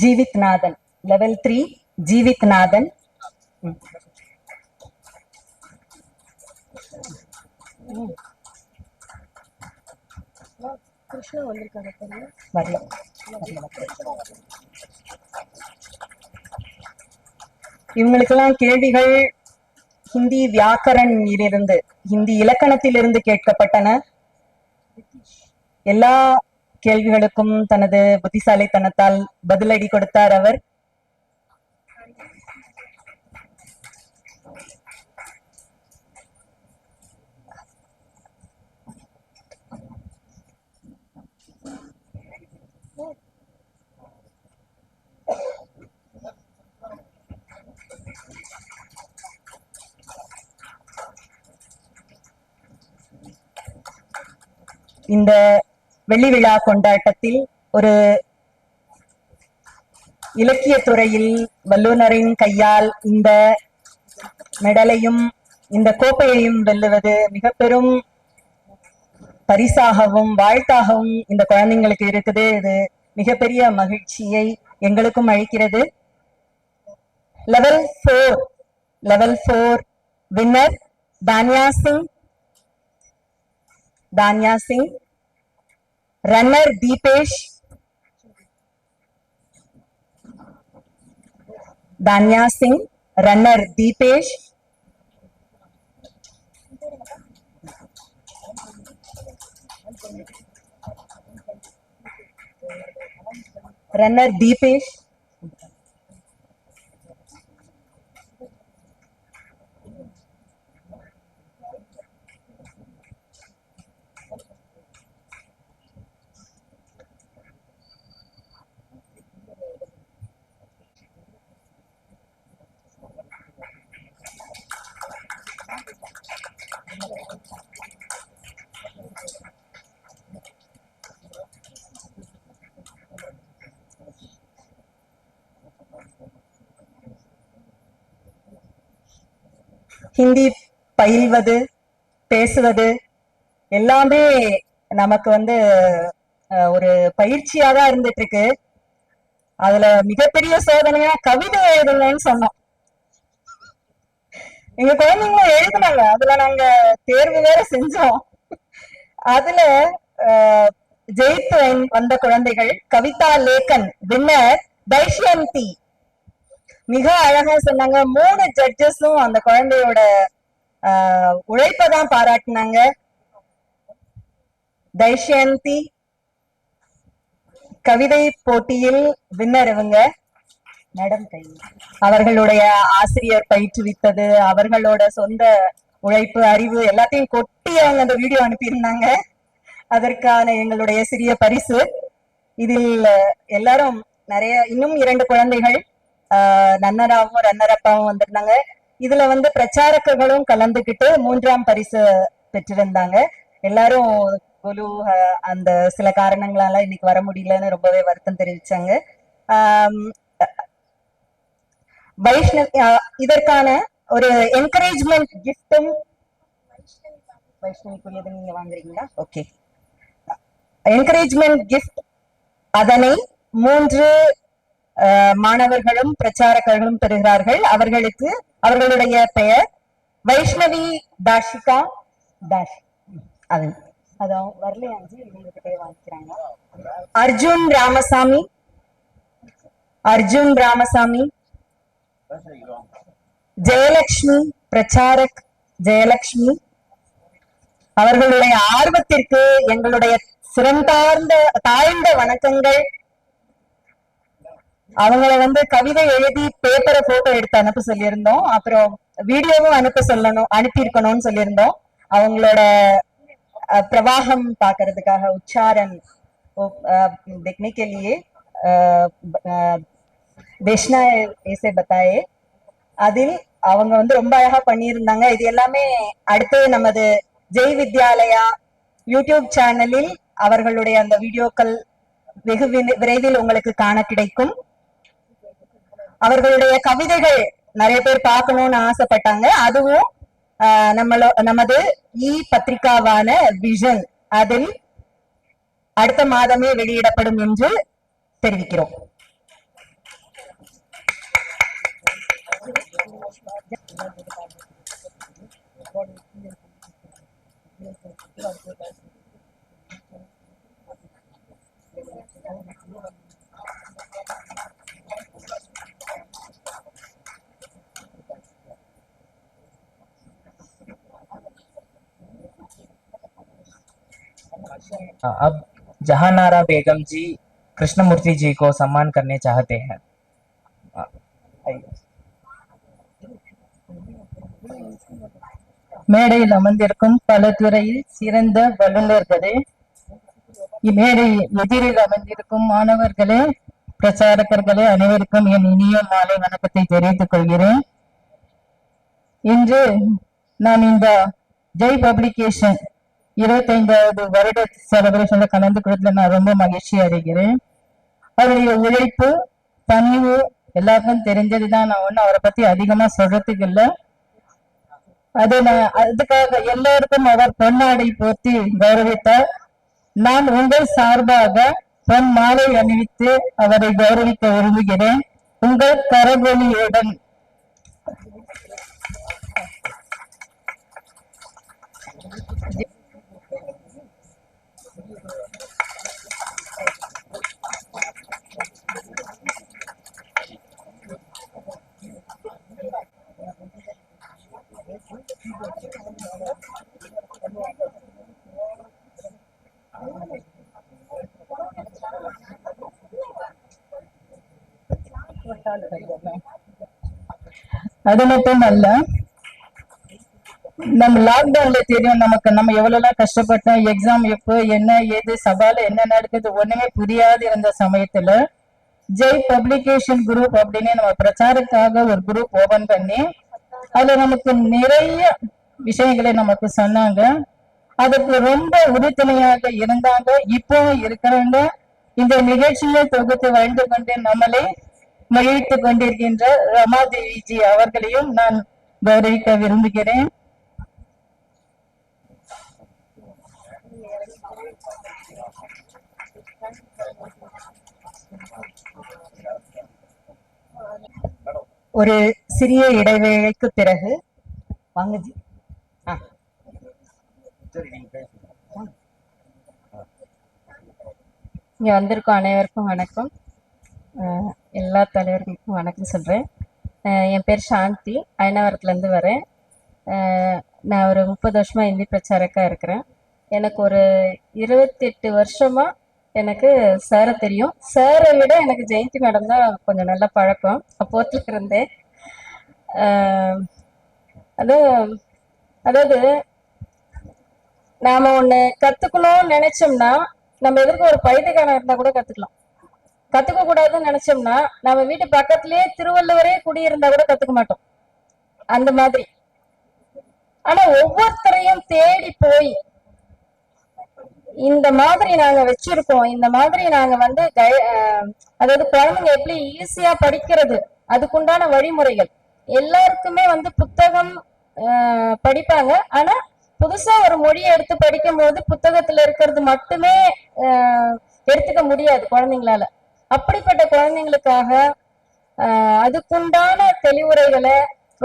ஜீவித் நாதன், level 3 ஜீவித் நாதன். வரல. இவங்களுக்கெல்லாம் கேள்விகள் ஹிந்தி வியாக்கரணிலிருந்து, ஹிந்தி இலக்கணத்திலிருந்து கேட்கப்பட்டன. எல்லா கேள்விகளுக்கும் தனது புத்திசாலித்தனத்தால் பதிலடி கொடுத்தார் அவர். இந்த வெள்ளி விழா கொண்டாட்டத்தில் ஒரு இலக்கிய துறையில் வல்லுநரின் கையால் இந்த மெடலையும் இந்த கோப்பையையும் வெல்லுவது மிக பெரும் பரிசாகவும் வாழ்த்தாகவும் இந்த குழந்தைங்களுக்கு இருக்குது. இது மிகப்பெரிய மகிழ்ச்சியை எங்களுக்கும் அளிக்கிறது. Level 4 winner Tanya Singh, runner Deepesh, runner Deepesh, Hindi பயில்வது, பேசுவது எல்லாமே நமக்கு ஒரு பயிற்சியா தான் இருந்துட்டு இருக்கு. அதுல மிகப்பெரிய சோதனையா கவிதை எழுதுங்கன்னு சொன்னோம். எங்க குழந்தைங்க எழுதுனாங்க, அதுல நாங்க தேர்வு வேற செஞ்சோம். அதுல ஜெயித்து வந்த குழந்தைகள் கவிதா லேகன் வின்னர், தைஷ்யந்தி மிக அழகா சொன்னாங்க. 3 ஜட்ஜஸும் அந்த குழந்தையோட உழைப்பதான் பாராட்டினாங்க. தைஷ்யந்தி கவிதை போட்டியில் வின்னர் இவங்க. மேடம் கை அவர்களுடைய ஆசிரியர் பயிற்றுவித்தது, அவர்களோட சொந்த உழைப்பு, அறிவு எல்லாத்தையும் கொட்டி அவங்க அந்த வீடியோ அனுப்பியிருந்தாங்க. அதற்கான எங்களுடைய சிறிய பரிசு. இதில் எல்லாரும் நிறைய இன்னும் 2 குழந்தைகள் நன்னராவும் ரன்னரப்பாவும் வந்திருந்தாங்க. இதுல பிரச்சாரகர்களும் கலந்துகிட்டு 3ஆம் பரிசு பெற்றிருந்தாங்க. எல்லாரும் குலு அந்த சில காரணங்களால இன்னைக்கு வர முடியலன்னு ரொம்பவே வருத்தம் தெரிவிச்சாங்க. வைஷ்ணவி இதற்கான ஒரு என்கரேஜ்மெண்ட் கிஃப்டும் வைஷ்ணவிக்குரியது நீங்க வாங்குறீங்களா? ஓகே, என்கரேஜ்மெண்ட் கிஃப்ட் அதனை 3 மாணவர்களும் பிரச்சாரகர்களும் பெறுகிறார்கள். அவர்களுக்கு அவர்களுடைய பெயர் வைஷ்ணவி தாஷிகா தாஷ். அது அதான் வரலையாஞ்சி, இவங்களுக்கு பேர் வாங்கிக்கிறாங்க. அர்ஜுன் ராமசாமி, ஜெயலட்சுமி பிரச்சாரக் ஜெயலட்சுமி. அவர்களுடைய ஆர்வத்திற்கு எங்களுடைய தாழ்ந்த வணக்கங்கள். அவங்கள கவிதை எழுதி பேப்பரை போட்டோ எடுத்து அனுப்ப சொல்லியிருந்தோம். அப்புறம் வீடியோவும் அனுப்பியிருக்கணும்னு சொல்லியிருந்தோம். அவங்களோட प्रवाहम पाकறதுக்காக उच्चारण देखने के लिए देशना ऐसे बताए அதில் அவங்க வந்து ரொம்ப அழகா பண்ணியிருந்தாங்க. இது எல்லாமே அடுத்து நமது ஜெய் வித்யாலயா யூடியூப் சேனலில் அவர்களுடைய அந்த வீடியோக்கள் வெகு விரைவில் உங்களுக்கு காண கிடைக்கும். அவர்களுடைய கவிதைகள் நிறைய பேர் பார்க்கணும்னு ஆசைப்பட்டாங்க. அதுவும் நமது பத்திரிகாவான விஷன் அதில் அடுத்த மாதமே வெளியிடப்படும் என்று தெரிவிக்கிறோம். अब जहानारा बेगम जी कृष्णमूर्ति जी को सम्मान करने चाहते हैं. மேடையில் அமர்ந்திருக்கும் பல துறையில் சிறந்த வல்லுநர்களே, இம்மேடை எதிரில் அமர்ந்திருக்கும் மாணவர்களே, பிரச்சாரகர்களே, அனைவருக்கும் என் இனிய மாலை வணக்கத்தை தெரிவித்துக் கொள்கிறேன். இன்று நான் இந்த ஜெய் பப்ளிகேஷன் 25வது வருட செலிப்ரேஷன்ல கலந்து கொடுத்ததுல நான் ரொம்ப மகிழ்ச்சி அடைகிறேன். அவருடைய உழைப்பு, பணிவு எல்லாருக்கும் தெரிஞ்சதுதான். நான் ஒண்ணு அவரை பத்தி அதிகமா சொல்றதுக்கு இல்லை. அதுக்காக எல்லாருக்கும் அவர் பொன்னாடை போர்த்தி கௌரவித்தார். நான் உங்கள் சார்பாக பொன் மாலை அணிவித்து அவரை கௌரவிக்க விரும்புகிறேன். உங்கள் கரகொலியுடன். அது மட்டும் அல்ல, நம்ம லாக்டவுன்ல தெரியும் நமக்கு நம்ம எவ்வளவு கஷ்டப்பட்டோம். எக்ஸாம் எப்போ, என்ன ஏது, சபால என்ன நடக்குது ஒண்ணுமே புரியாது இருந்த சமயத்துல ஜெய் பப்ளிகேஷன் குரூப் அப்படின்னு நம்ம பிரச்சாரத்துக்காக ஒரு குரூப் ஓபன் பண்ணி அதுல நமக்கு நிறைய விஷயங்களை நமக்கு சொன்னாங்க. அதுக்கு ரொம்ப உறுதுணையாக இருந்தாங்க, இப்போ இருக்கிறாங்க. இந்த நிகழ்ச்சியை தொகுத்து வாழ்ந்து கொண்டு நம்மளை மகிழ்த்துக் கொண்டிருக்கின்ற ரமாதேவிஜி அவர்களையும் நான் கௌரவிக்க விரும்புகிறேன். ஒரு சிறிய இடைவேளைக்கு பிறகு வாங்கஜி இங்க வந்திருக்கும் அனைவருக்கும் வணக்கம். எல்லா தலைவர்களுக்கும் வணக்கம் சொல்றேன். என் பேர் சாந்தி, அயனாவரத்துல இருந்து வரேன். நான் ஒரு 30 வருஷமா இந்தி பிரச்சாரக்கா இருக்கிறேன். எனக்கு ஒரு 28 வருஷமா எனக்கு சாரை தெரியும். சாரை விட எனக்கு ஜெயந்தி மேடம் தான் கொஞ்சம் நல்ல பழக்கம் அப்போத்துல இருந்தே. அதாவது நாம ஒண்ணு கத்துக்கணும்னு நினைச்சோம்னா நம்ம எதிர்க்க ஒரு பைத்தியக்காரன் இருந்தா கூட கத்துக்கலாம். கத்துக்க கூடாதுன்னு நினைச்சோம்னா நம்ம வீட்டு பக்கத்திலேயே திருவள்ளுவரே குடியிருந்தா கூட கத்துக்க மாட்டோம். அந்த மாதிரி. ஆனா ஒவ்வொருத்தரையும் தேடி போய் இந்த மாதிரி நாங்க வச்சிருக்கோம், இந்த மாதிரி நாங்க வந்து அதாவது குழந்தைங்க எப்படி ஈஸியா படிக்கிறது அதுக்குண்டான வழிமுறைகள் எல்லாருக்குமே வந்து புத்தகம் படிப்பாங்க. ஆனா புதுசா ஒரு மொழியை எடுத்து படிக்கும் போது புத்தகத்துல இருக்கிறது மட்டுமே எடுத்துக்க முடியாது குழந்தைங்களால. அப்படிப்பட்ட குழந்தைங்களுக்காக அதுக்குண்டான தெளிவுரைகளை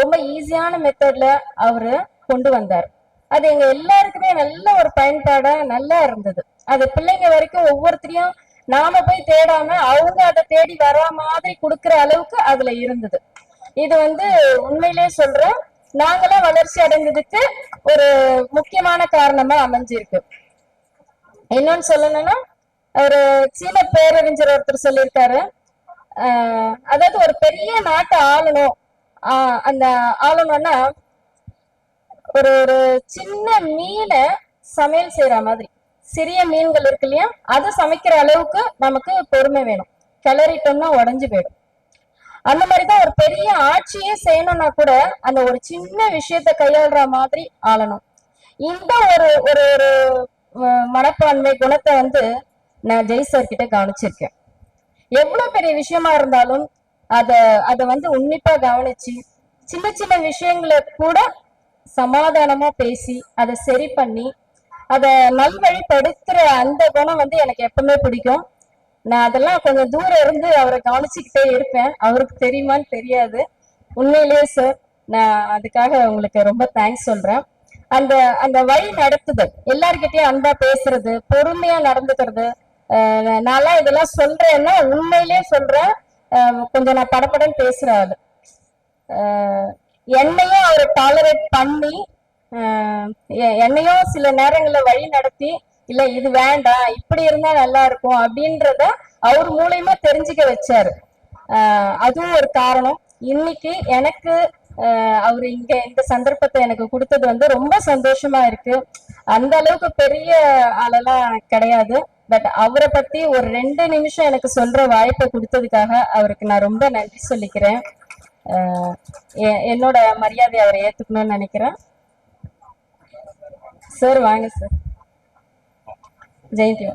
ரொம்ப ஈஸியான மெத்தட்ல அவரு கொண்டு வந்தார். அது எங்க எல்லாருக்குமே நல்ல ஒரு பயன்பாடா நல்லா இருந்தது. அது பிள்ளைங்க வரைக்கும் ஒவ்வொருத்தரையும் நாம போய் தேடாம அவங்க அதை தேடி வர மாதிரி கொடுக்குற அளவுக்கு அதுல இருந்தது. இது வந்து உண்மையிலேயே சொல்றேன், நாங்களாம் வளர்ச்சி அடைந்ததுக்கு ஒரு முக்கியமான காரணமா அமைஞ்சிருக்கு. இன்னொன்னு சொல்லணும்னா, ஒரு சீன பேரறிஞர் ஒருத்தர் சொல்லியிருக்காரு, அதாவது ஒரு பெரிய நாட்டை ஆளணும், அந்த ஆளணும்னா ஒரு சின்ன மீனை சமையல் செய்யற மாதிரி, சிறிய மீன்கள் இருக்கு இல்லையா, அதை சமைக்கிற அளவுக்கு நமக்கு பொறுமை வேணும். கிளறிட்டோம்னா உடஞ்சு போயிடும். அந்த மாதிரிதான் ஒரு பெரிய ஆட்சியே செய்யணும்னா கூட அந்த ஒரு சின்ன விஷயத்த கையாளுற மாதிரி ஆளணும். இந்த ஒரு ஒரு ஒரு மனப்பான்மை குணத்தை வந்து நான் ஜெய் சார் கிட்ட கவனிச்சிருக்கேன். எவ்வளவு பெரிய விஷயமா இருந்தாலும் அத வந்து உன்னிப்பா கவனிச்சு சின்ன சின்ன விஷயங்களை கூட சமாதானமா பேசி அதை சரி பண்ணி அதை நல்வழிப்படுத்துற அந்த குணம் வந்து எனக்கு எப்பவுமே பிடிக்கும். நான் அதெல்லாம் கொஞ்சம் தூரம் இருந்து அவரை கவனிச்சுக்கிட்டே இருப்பேன். அவருக்கு தெரியுமான்னு தெரியாது. உண்மையிலேயே சார், நான் அதுக்காக உங்களுக்கு ரொம்ப தேங்க்ஸ் சொல்றேன். அந்த அந்த வழி நடத்துதல், எல்லார்கிட்டயும் அன்பா பேசுறது, பொறுமையா நடந்துக்கிறது. நான்லாம் இதெல்லாம் சொல்றேன்னா உண்மையிலேயே சொல்றேன். கொஞ்சம் நான் படப்படன்னு பேசுற ஆளு. என்னையும் அவர் டாலரேட் பண்ணி என்னையும் சில நேரங்கள்ல வழி நடத்தி, இல்ல இது வேண்டாம், இப்படி இருந்தா நல்லா இருக்கும் அப்படின்றத அவர் மூலியமா தெரிஞ்சுக்க வச்சாரு. அதுவும் ஒரு காரணம். இன்னைக்கு எனக்கு அவர் இங்க இந்த சந்தர்ப்பத்தை எனக்கு கொடுத்தது வந்து ரொம்ப சந்தோஷமா இருக்கு. அந்த அளவுக்கு பெரிய ஆளெல்லாம் கிடையாது. பட் அவரை பத்தி ஒரு 2 நிமிஷம் எனக்கு சொல்ற வாய்ப்பை கொடுத்ததுக்காக அவருக்கு நான் ரொம்ப நன்றி சொல்லிக்கிறேன். என்னோட மரியாதை அவரை ஏத்துக்கணும்னு நினைக்கிறேன். சார் வாங்க சார். ஜெயந்தி.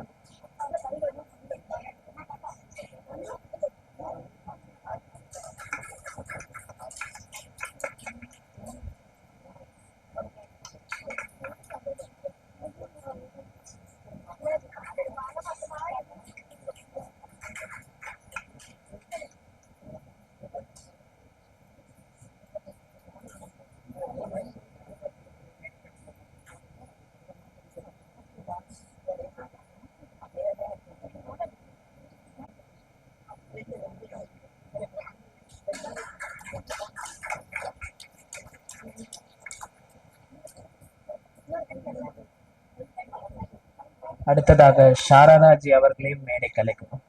அடுத்ததாக சாரதாஜி அவர்களையும் மேடை கலைக்கணும்.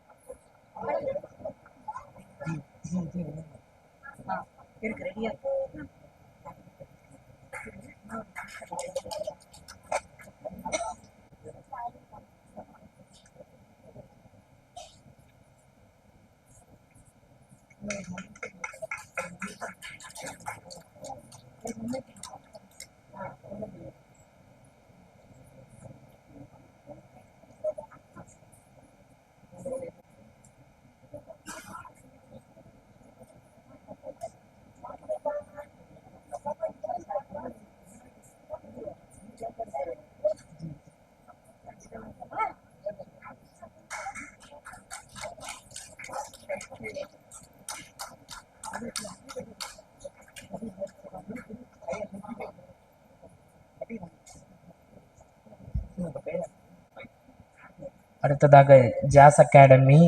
அடுத்ததாக ஜாஸ் அகாடமி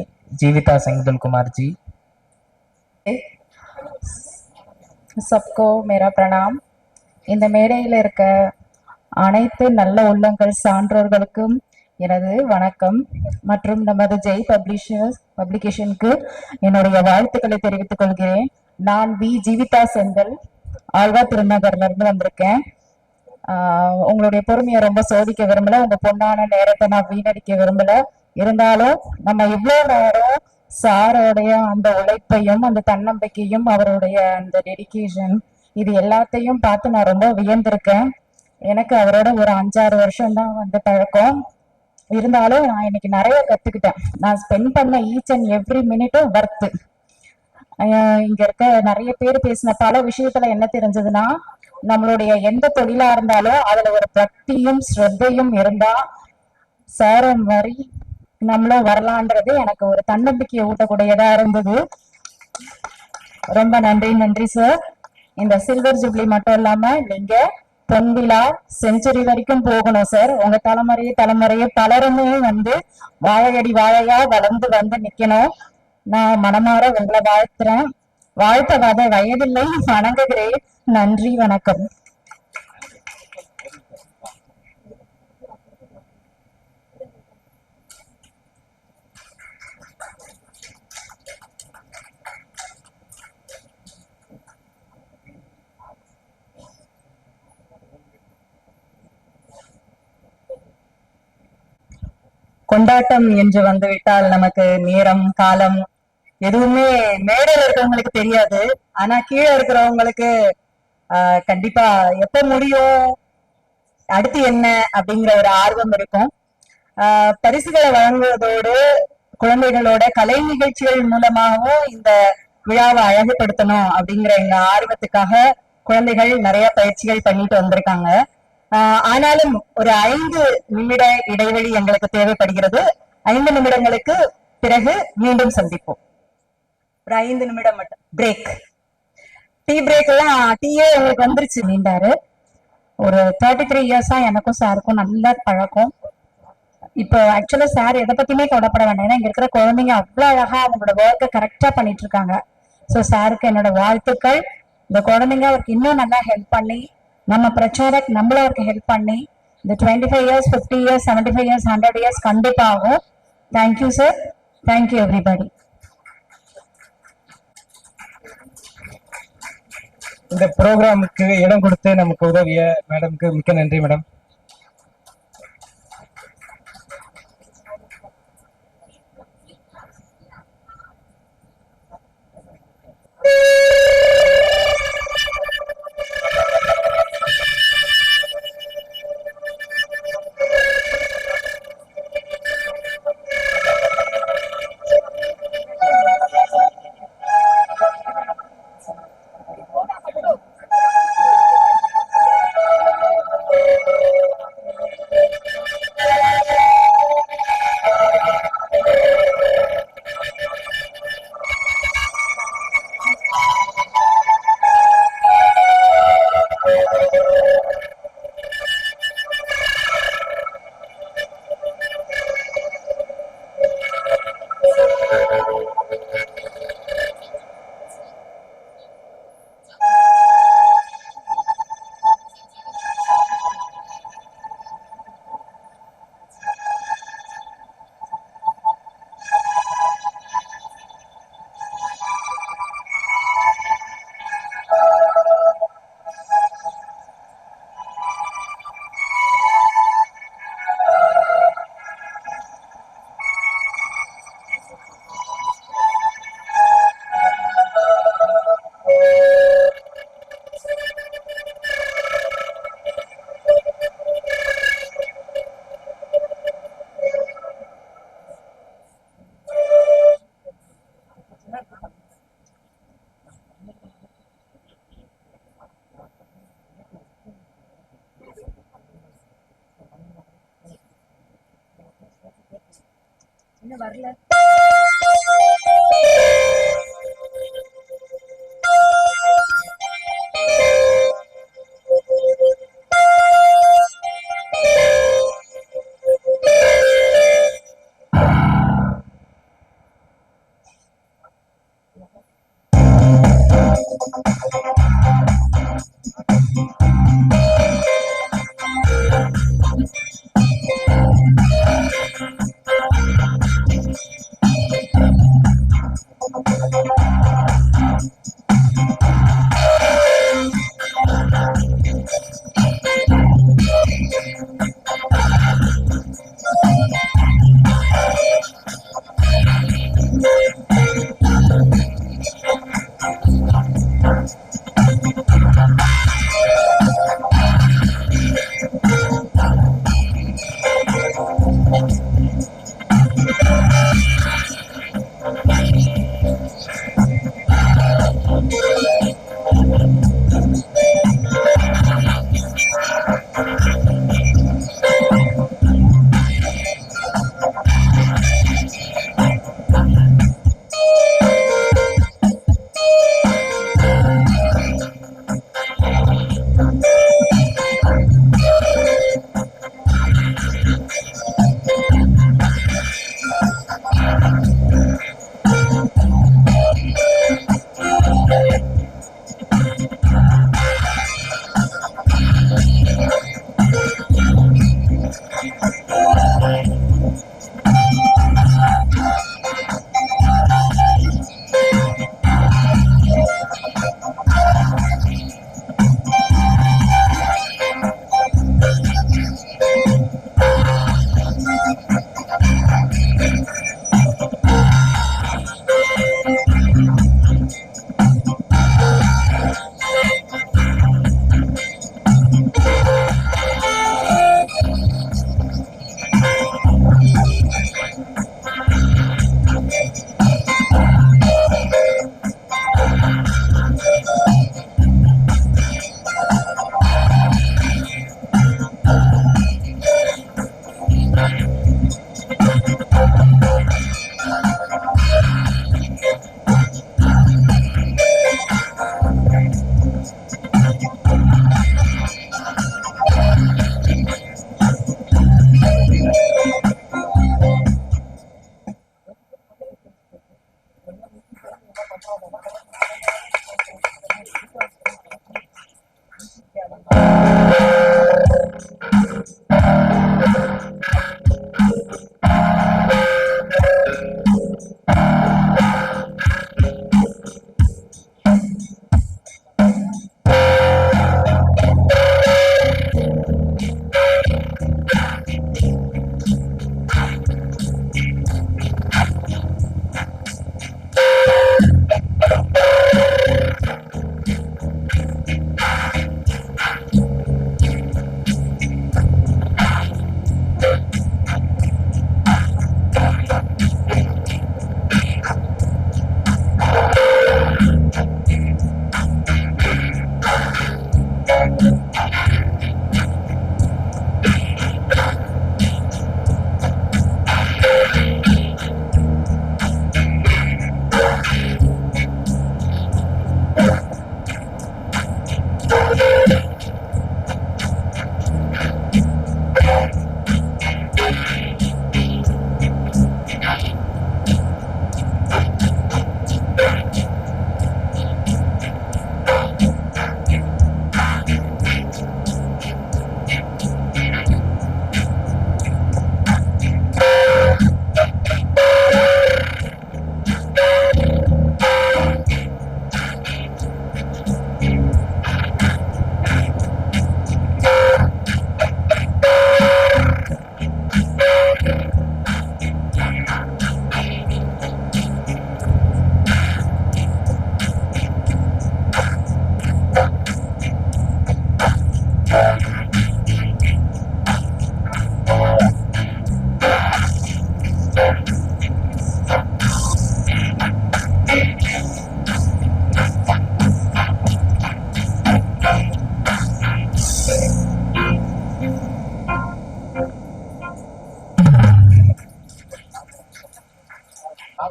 ஜீவிதா செந்தில் குமார் ஜி. சப்கோ மேரா பிரணாம். இந்த மேடையில் இருக்க அனைத்து நல்ல உள்ளங்கள் சான்றோர்களுக்கும் எனது வணக்கம் மற்றும் நமது ஜெய் பப்ளிகேஷனுக்கு என்னுடைய வாழ்த்துக்களை தெரிவித்துக் கொள்கிறேன். நான் வி ஜீவிதா செந்தில், ஆழ்வா திருநகர்ல இருந்து வந்திருக்கேன். உங்களுடைய பொறுமையை ரொம்ப சோதிக்க விரும்பல, உங்க பொண்ணான நேரத்தை நான் வீணடிக்க விரும்பல. இருந்தாலும் நம்ம இவ்வளவு நேரம் சாரோடைய அந்த உழைப்பையும் அந்த தன்னம்பிக்கையும் அவருடைய அந்த டெடிகேஷன் இது எல்லாத்தையும் பார்த்து நான் ரொம்ப வியந்திருக்கேன். எனக்கு அவரோட ஒரு 5-6 வருஷம் தான் வந்து பழக்கம். இருந்தாலும் நான் இன்னைக்கு நிறைய கத்துக்கிட்டேன். நான் ஸ்பெண்ட் பண்ண ஈச் அண்ட் எவ்ரி மினிட்டும் வர்த்து. இங்க இருக்க நிறைய பேர் பேசின பல விஷயத்துல என்ன தெரிஞ்சதுன்னா, நம்மளுடைய எந்த தொழிலா இருந்தாலும் அதுல ஒரு பக்தியும் ஸ்ரத்தையும் இருந்தா சாரம் மாதிரி நம்மளும் வரலான்றது எனக்கு ஒரு தன்னம்பிக்கையை ஊட்டக்கூடியதா இருந்தது. ரொம்ப நன்றி சார். இந்த சில்வர் ஜூப்ளி மட்டும் இல்லாம நீங்க பொன்விழா செஞ்சுரி வரைக்கும் போகணும் சார். உங்க தலைமுறையே பலருமே வந்து வாழையடி வாழையா வளர்ந்து வந்து நிக்கணும். நான் மனமாற உங்களை வாழ்த்துறேன். வாழ்த்த வயதில்லை, வணங்குகிறேன். நன்றி, வணக்கம். கொண்டாட்டம் என்று வந்து விட்டால் நமக்கு நேரம் காலம் எதுவுமே மேடையில இருக்கிறவங்களுக்கு தெரியாது. ஆனா கீழே இருக்கிறவங்களுக்கு கண்டிப்பா எப்ப முடியும், அடுத்து என்ன அப்படிங்கிற ஒரு ஆர்வம் இருக்கும். பரிசுகளை வழங்குவதோடு குழந்தைகளோட கலை நிகழ்ச்சிகள் மூலமாகவும் இந்த விழாவை அழகுபடுத்தணும் அப்படிங்கிற எங்க ஆர்வத்துக்காக குழந்தைகள் நிறைய பயிற்சிகள் பண்ணிட்டு வந்திருக்காங்க. ஆனாலும் ஒரு 5 நிமிட இடைவெளி எங்களுக்கு தேவைப்படுகிறது. 5 நிமிடங்களுக்கு பிறகு மீண்டும் சந்திப்போம். ஒரு 5 நிமிடம் மட்டும் பிரேக். டீ பிரேக் எல்லாம் டீயே உங்களுக்கு வந்துருச்சு. நீண்டாரு ஒரு 33 இயர்ஸா எனக்கும் சாருக்கும் நல்ல பழக்கம். இப்போ ஆக்சுவலா சார் எதை பத்தியுமே கவலைப்பட வேண்டாம். ஏன்னா இங்க இருக்கிற குழந்தைங்க அவ்வளவு அழகா அவங்களோட ஒர்க்கை கரெக்டா பண்ணிட்டு இருக்காங்க. ஸோ சாருக்கு என்னோட வாழ்த்துக்கள். இந்த குழந்தைங்க அவருக்கு இன்னும் நல்லா ஹெல்ப் பண்ணி, நம்ம பிரச்சாரக் நம்மளும் அவருக்கு ஹெல்ப் பண்ணி இந்த 25 இயர்ஸ் 50 இயர்ஸ் 75 இயர்ஸ் 100 இயர்ஸ் கண்டிப்பா ஆகும். Thank you sir. Thank you everybody. இந்த ப்ரோக்ராமுக்கு இடம் கொடுத்து நமக்கு உதவிய மேடம்க்கு மிக்க நன்றி மேடம். இன்னும் வரல.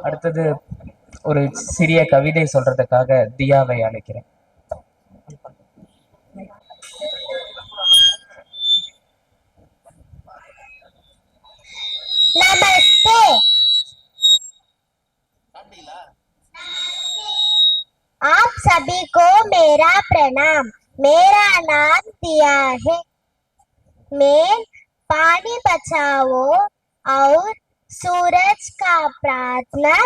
அடுத்தது ஒரு சிறிய கவிதை சொல்றதுக்காக தியாவை அழைக்கிறேன். नमस्ते। आप सभी को मेरा प्रणाम। मेरा नाम दिया है। मैं पानी बचाओ और सूरज का प्रार्थना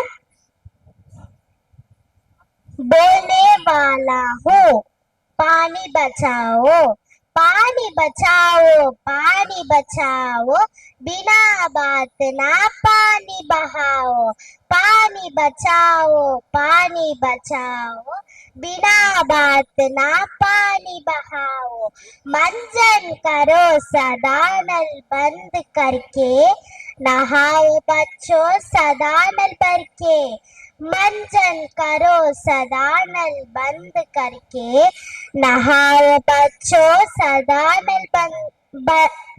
बोलने वाला हूँ। पानी बचाओ, पानी बचाओ, पानी बचाओ, बिना बात ना पानी बहाओ। पानी बचाओ, पानी बचाओ, बिना बात ना पानी बहाओ। मंजन करो सदा नल बंद करके, नहाओ बच्चों सदा नल भर के। मंजन करो सदा नल बंद करके, नहाओ बच्चों सदा नल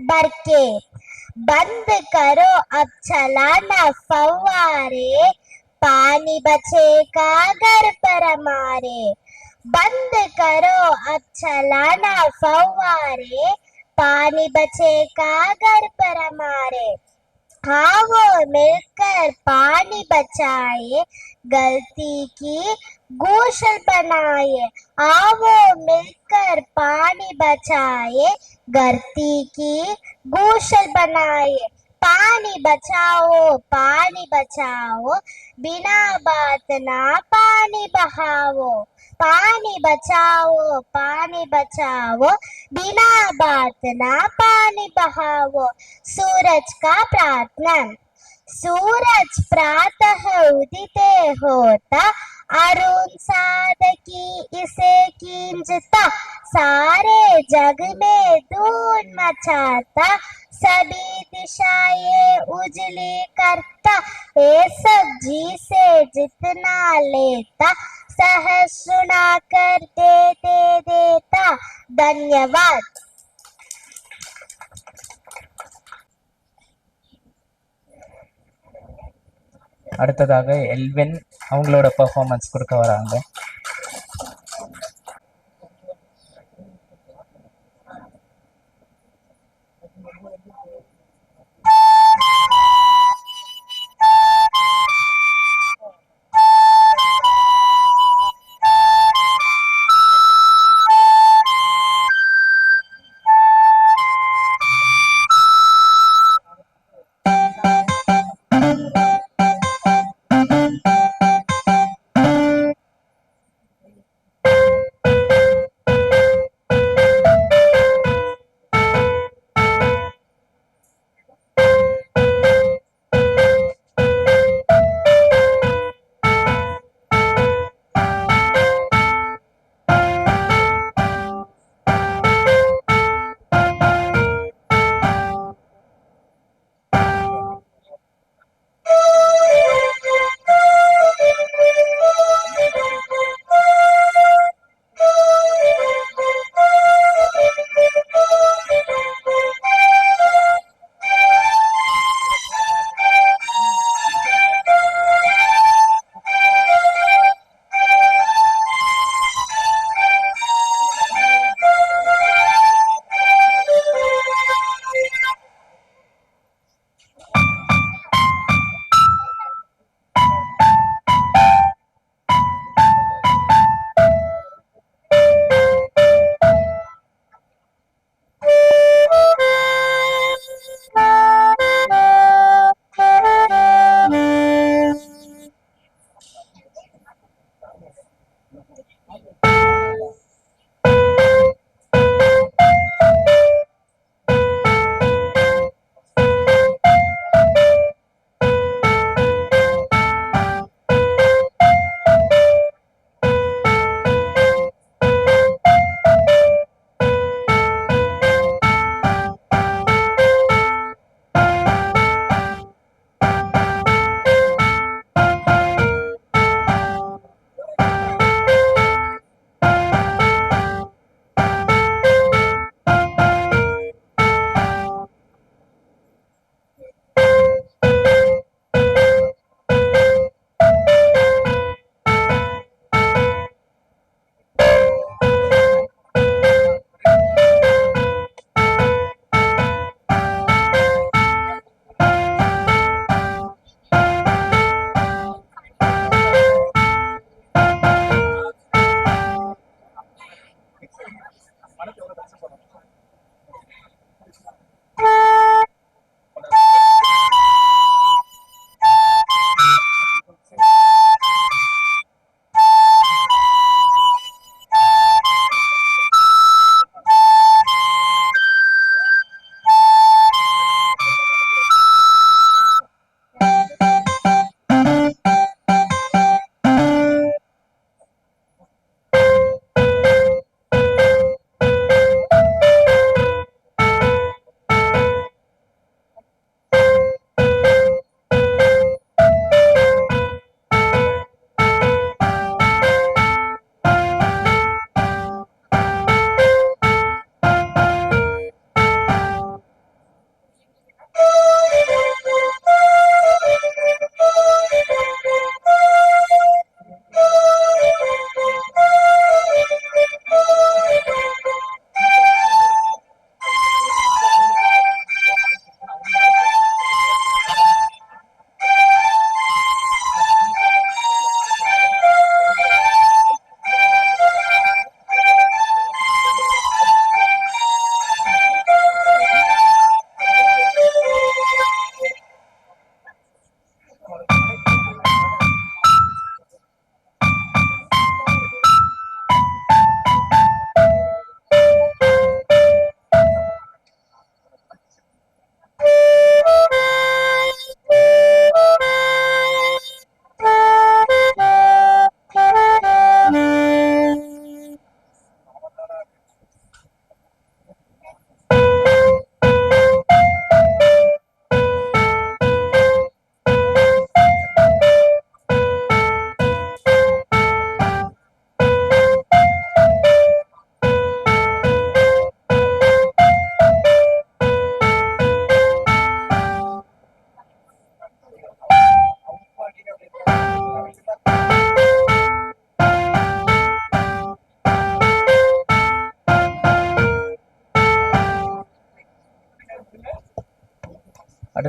भर के। बंद करो अब चलाना फव्वारे, पानी बचेगा घर पर हमारे। बंद करो अब चलाना फव्वारे, पानी बचेगा घर पर हमारे। आओ मिलकर पानी बचाए, गलती की गूशल बनाए। आओ मिलकर पानी बचाए, गलती की गूशल बनाए। पानी बचाओ, पानी बचाओ, बिना बात ना पानी बहाओ। पानी बचाओ, पानी बचाओ, बिना बात ना पानी बहाओ। सूरज का प्रार्थना। सूरज प्रातः उदित होता, अरुण साधकी इसे कींचता। सारे जग में धूम मचाता, सभी दिशाएं उजली करता। ये सब जी से जितना लेता, सहज सुना कर देता। धन्यवाद। அடுத்ததாக எல்வின் அவங்களோட பெர்ஃபார்மன்ஸ் கொடுக்க வராங்க.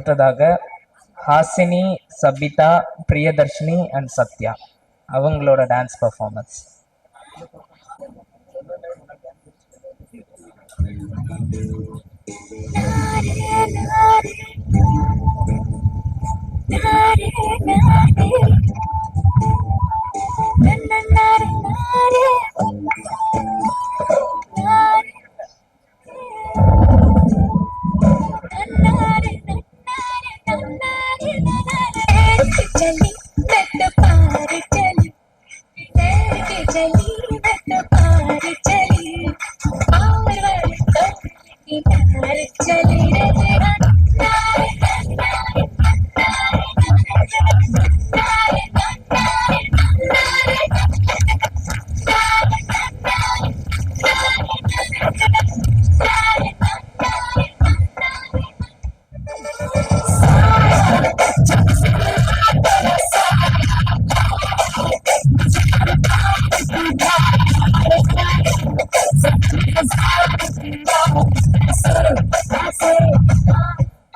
அடுத்ததாக ஹாசினி, சபிதா, பிரியதர்ஷினி அண்ட் சத்யா அவங்களோட டான்ஸ் பர்ஃபார்மன்ஸ்.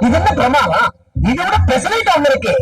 இது என்ன பிரமாதம்? இதோட பெசலைட் அவங்களுக்கு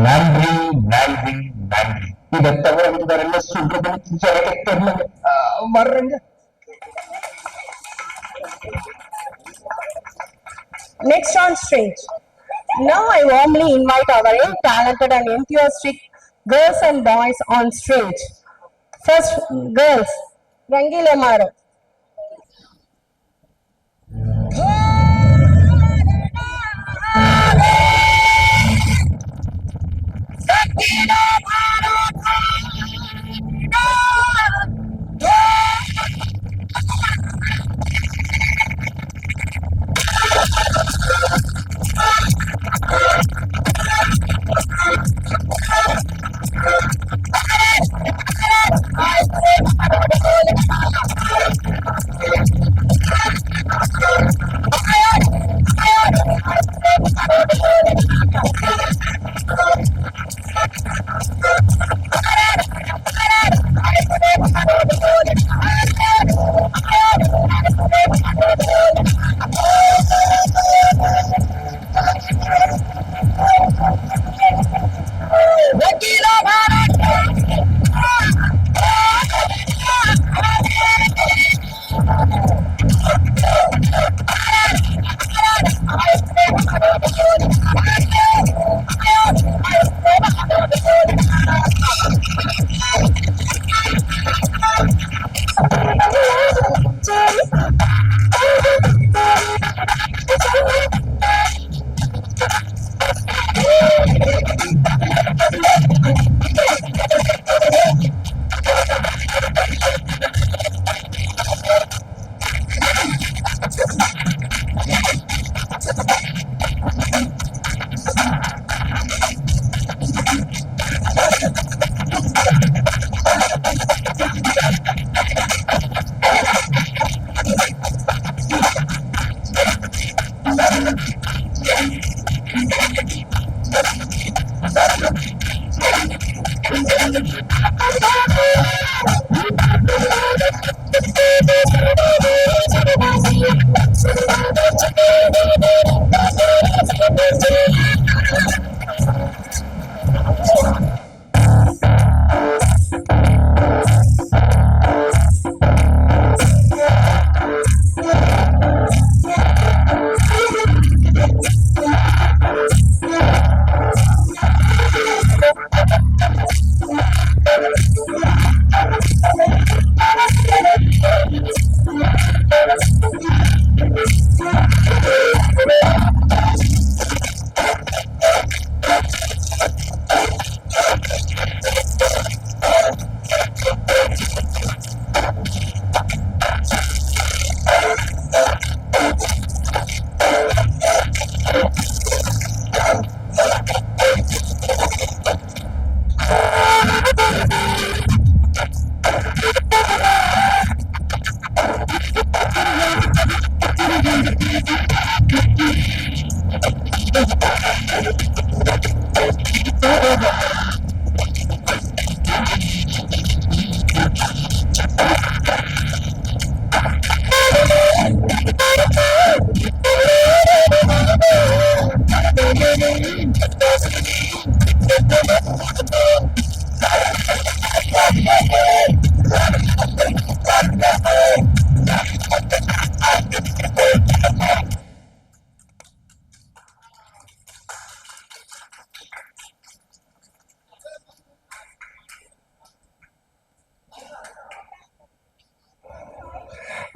நன்றி நன்றி நன்றி. இதை தவிர வேற என்ன சொல்றதுன்னு எனக்கு தெரியல. வர்றேங்க. Next on stage. Now I warmly invite our talented and enthusiastic girls and boys on stage. First, girls, Rangila Maro.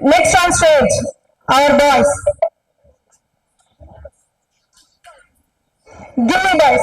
Next on stage, our boys. Give me boys.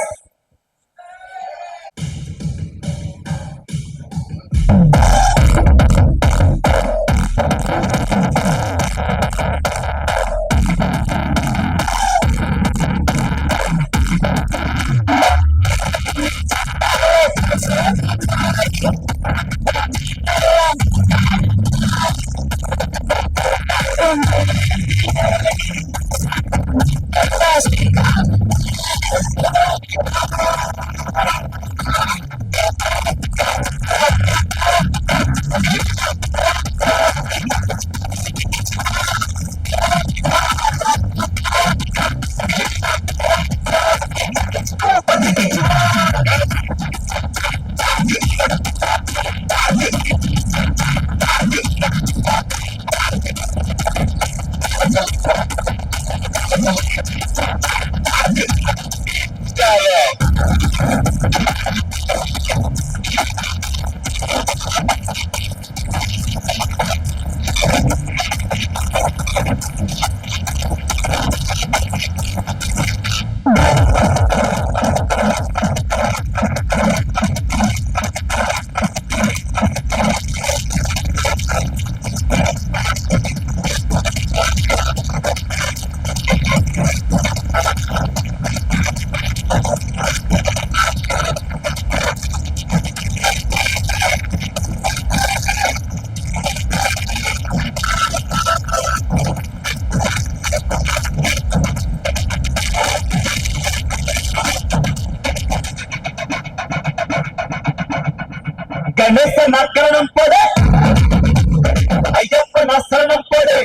Ganesan அக்கரணம் போடு, ஐயப்பன் அசரணம் போடு.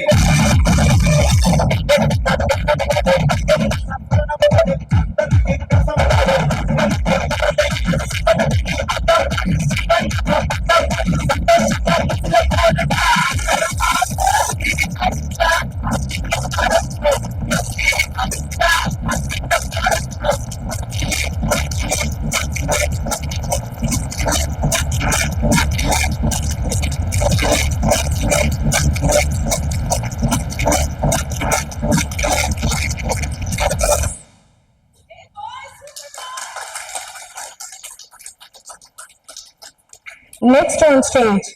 Next on stage,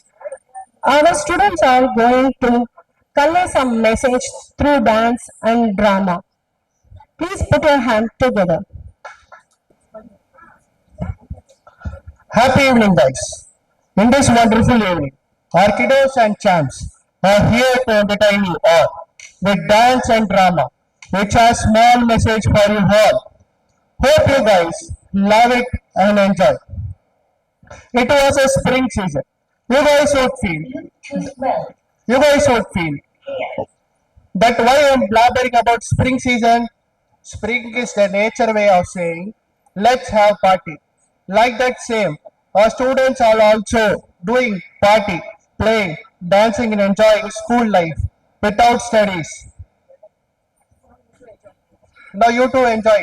our students are going to convey some message through dance and drama. Please put your hand together. Happy evening, guys. In this wonderful evening, our kiddos and champs are here to entertain you all with dance and drama, which has small message for you all. Hope you guys love it and enjoy. It was a spring season. You guys would feel that why I'm blabbering about spring season. Spring is the nature way of saying, let's have party. Like that same, our students are also doing party, playing, dancing and enjoying school life without studies. Now you too enjoy.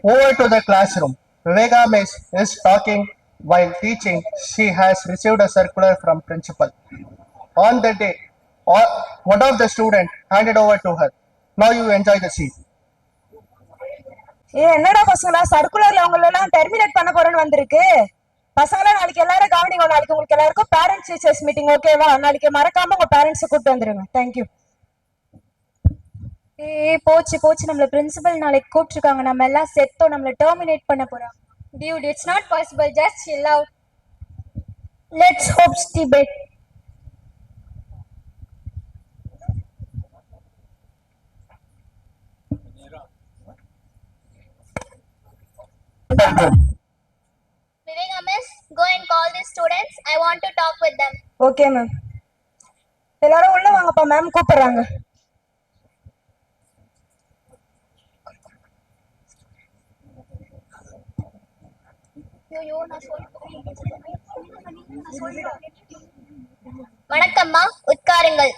Over to the classroom. Viveka Miss is talking while teaching. She has received a circular from principal. On the day, one of the students handed over to her. Now you enjoy the scene. என்னடா பசங்களா சர்க்குலர்ல உங்களை எல்லாம் டெர்மினேட் பண்ண போறேன்னு வந்திருக்கு. பசங்களா நாளைக்கு எல்லாரும் கவனிங்க. நாளைக்கு உங்களுக்கு எல்லாருக்கும் பேரண்ட்ஸ் டீச்சர்ஸ் மீட்டிங், ஓகேவா? நாளைக்கு மறக்காம உங்க பேரண்ட்ஸ் கூப்பிட்டு வந்துருங்க. தேங்க்யூ. போச்சு போச்சு, நம்மள பிரின்சிபல் நாளைக்கு கூப்பிட்டுருக்காங்க. நம்ம எல்லாம் செத்தோம், நம்மள டெர்மினேட் பண்ண போறாங்க. Dude, it's not possible. Just chill out. Let's hope debate. Viveka miss, go and call the students. I want to talk with them. Okay ma'am. எல்லாரும் உள்ள வாங்கப்பா, மேம் கூப்பிடுறாங்க. வணக்கம்மா, உட்காருங்கள்.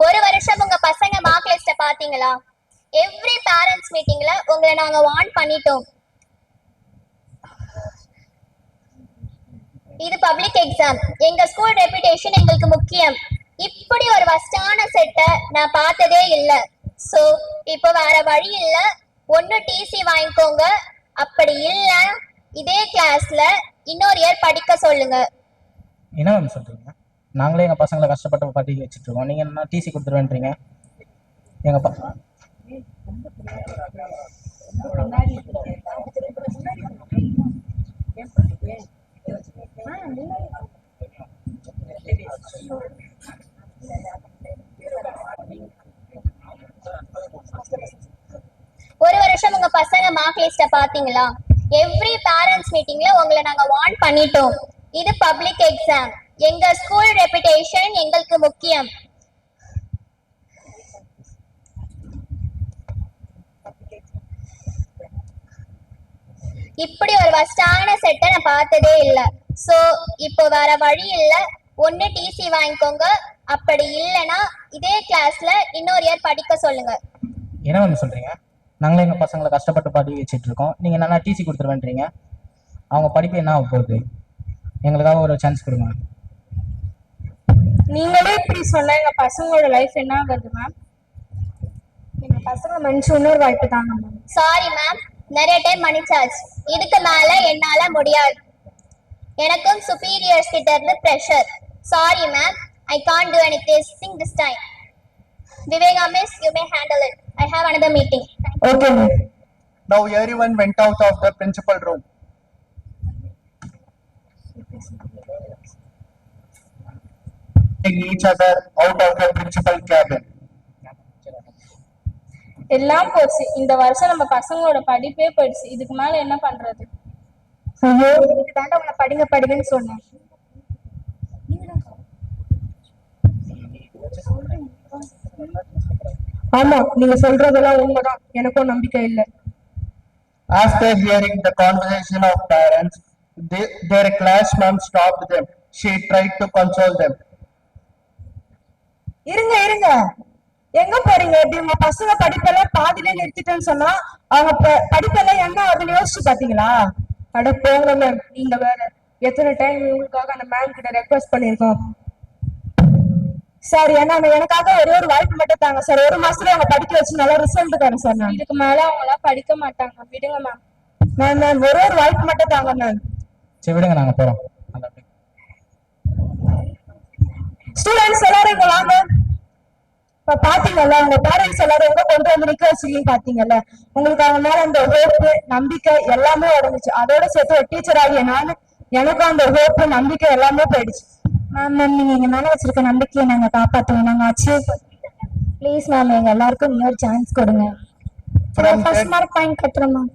ஒரு வருஷம் உங்க பசங்க மார்க் லிஸ்ட பாத்தீங்களா? எவ்ரி பேரண்ட்ஸ் மீட்டிங்ல உங்களை நாங்க வார்ன் பண்ணிட்டோம். இது பப்ளிக் எக்ஸாம். எங்க ஸ்கூல் ரெputation எங்களுக்கு முக்கியம். இப்படி ஒரு வஸ்டான செட்டை நான் பார்த்ததே இல்ல. சோ இப்போ வேற வழி இல்ல, ஒன்னு டிசி வாங்கிக்கோங்க, அப்படி இல்ல இதே கிளாஸ்ல இன்னொரு இயர் படிக்க சொல்லுங்க. என்ன மேம் சொல்றீங்க? நாங்களே எங்க பசங்களை கஷ்டப்பட்டு படிக்க வச்சுட்டு இருக்கோம், நீங்க என்ன டிசி கொடுத்துருவேன்றீங்க? எங்க ஒரு வருஷம் உங்க பசங்க மார்க் லிஸ்ட பாத்தீங்களா? எவ்ரி பேரண்ட்ஸ் மீட்டிங்ல உங்களை நாங்க வார்ன் பண்ணிட்டோம். இது பப்ளிக் எக்ஸாம். எங்க ஸ்கூல் ரெputation எங்களுக்கு முக்கியம். இப்படி ஒரு வஸ்டான செட்டை நான் பார்த்ததே இல்லை. ஸோ இப்போ வேற வழி இல்லை, ஒன்று டிசி வாங்கிக்கோங்க, அப்படி இல்லைன்னா இதே கிளாஸ்ல இன்னொரு இயர் படிக்க சொல்லுங்க. என்ன மேம் சொல்றீங்க? நாங்களே எங்க பசங்களை கஷ்டப்பட்டு படிக்க வச்சுட்டு இருக்கோம், நீங்க நல்லா டிசி கொடுத்துருவேன்றீங்க. அவங்க படிப்பு என்ன ஆக போகுது? எங்களுக்காக ஒரு சான்ஸ் கொடுங்க. நீங்களே இப்படி சொன்னா எங்க பசங்களோட லைஃப் என்ன ஆகுது மேம்? எங்க பசங்க மனுஷன் இன்னொரு வாய்ப்பு தாங்க மேம். சாரி மேம், நிறைய டைம் மன்னிச்சாச்சு, இதுக்கு மேல என்னால முடியாது. எனக்கும் சுப்பீரியர்ஸ் கிட்ட இருந்து pressure. Sorry ma'am, I can't do anything this time. Viveka miss, you may handle it. I have another meeting. Okay ma'am. Now everyone went out of the principal room. Each other out of the principal cabin. எல்லாம் போச்சு, இந்த வருஷம் நம்ம பசங்களோட படிப்பே போயிடுச்சு, இதுக்கு மேல என்ன பண்றது? ஐயோ, இதுக்கு தாண்டா உங்களை படிங்க படிங்கன்னு சொன்னேன். ஆமா, நீங்க சொல்றதெல்லாம் உண்மைதான், எனக்கும் நம்பிக்கை இல்லை. After hearing the conversation of parents, their class ma'am stopped them. She tried to console them. இருங்க இருங்க, எங்க போறீங்க? இப்படி உங்க பசங்க படிப்பெல்லாம் பாதியில நிறுத்திட்டேன்னு சொன்னா அவங்க படிப்பெல்லாம் என்ன ஆகுதுன்னு யோசிச்சு பாத்தீங்களா? அட போங்க மேம், நீங்க வேற. எத்தனை டைம் இவங்களுக்காக அந்த மேம் கிட்ட ரெக்வஸ்ட் பண்ணிருக்கோம். சார், ஏன்னா எனக்காக ஒரே ஒரு வாய்ப்பு மட்டும் தாங்க சார். ஒரு மாசத்துல அவங்க படிக்க வச்சு நல்லா ரிசல்ட் தரேன் சார். நான் இதுக்கு மேல அவங்களா படிக்க மாட்டாங்க, விடுங்க மேம். மேம் ஒரே ஒரு வாய்ப்பு மட்டும் தாங்க மேம். சரி விடுங்க, நாங்க போறோம். ஸ்டூடெண்ட்ஸ் எல்லாரும் இங்க வாங்க. இப்ப பாத்தீங்கல்ல, உங்க பேரண்ட்ஸ் எல்லாரும் எங்க கொண்டு வந்து நிக்க வச்சிருக்கீங்க பாத்தீங்கல்ல. உங்களுக்கு அவங்க மேல அந்த ஹோப்பு நம்பிக்கை எல்லாமே உடஞ்சிச்சு. அதோட சேர்த்து ஒரு டீச்சர் ஆகிய நானு, எனக்கும் அந்த ஹோப்பு நம்பிக்கை எல்லாமே போயிடுச்சு. மேம் நீங்க எங்க மேல வச்சிருக்க நம்பிக்கையை நாங்க காப்பாத்துவோம், நாங்க அச்சீவ். ப்ளீஸ் மேம், எங்க எல்லாருக்கும் இன்னொரு சான்ஸ் கொடுங்க. ஃபர்ஸ்ட் மார்க் பாயிண்ட் கட்டுறோம் மேம்.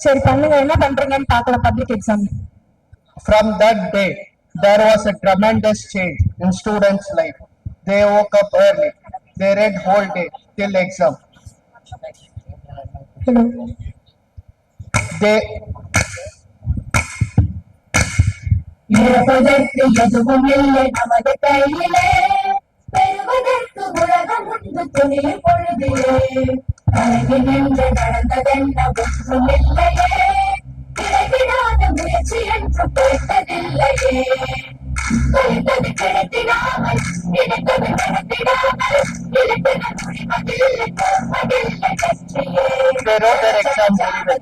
சரி பண்ணுங்க, என்ன பண்றீங்கன்னு பாக்கலாம் public exam. From that day, there was a tremendous change in students' life. They woke up early. They read whole day till exam. Hello. இழப்பதற்கு எதுவும் இல்லை நமது கையிலே, பெறுவதற்கு உலகம் முன்பு துணியும் பொழுதிலே, அழகி நின்று நடந்ததென்ன ஒன்றும் இல்லையே, கிடைக்கிடாத முயற்சி என்று போய்த்ததில்லையே, கிடைத்தது கிடைத்திடாமல் கிடைத்தது நடத்திடாமல் இலக்கின முடிவதில்லை போவதில்லை வெற்றியே. They wrote their exam very well.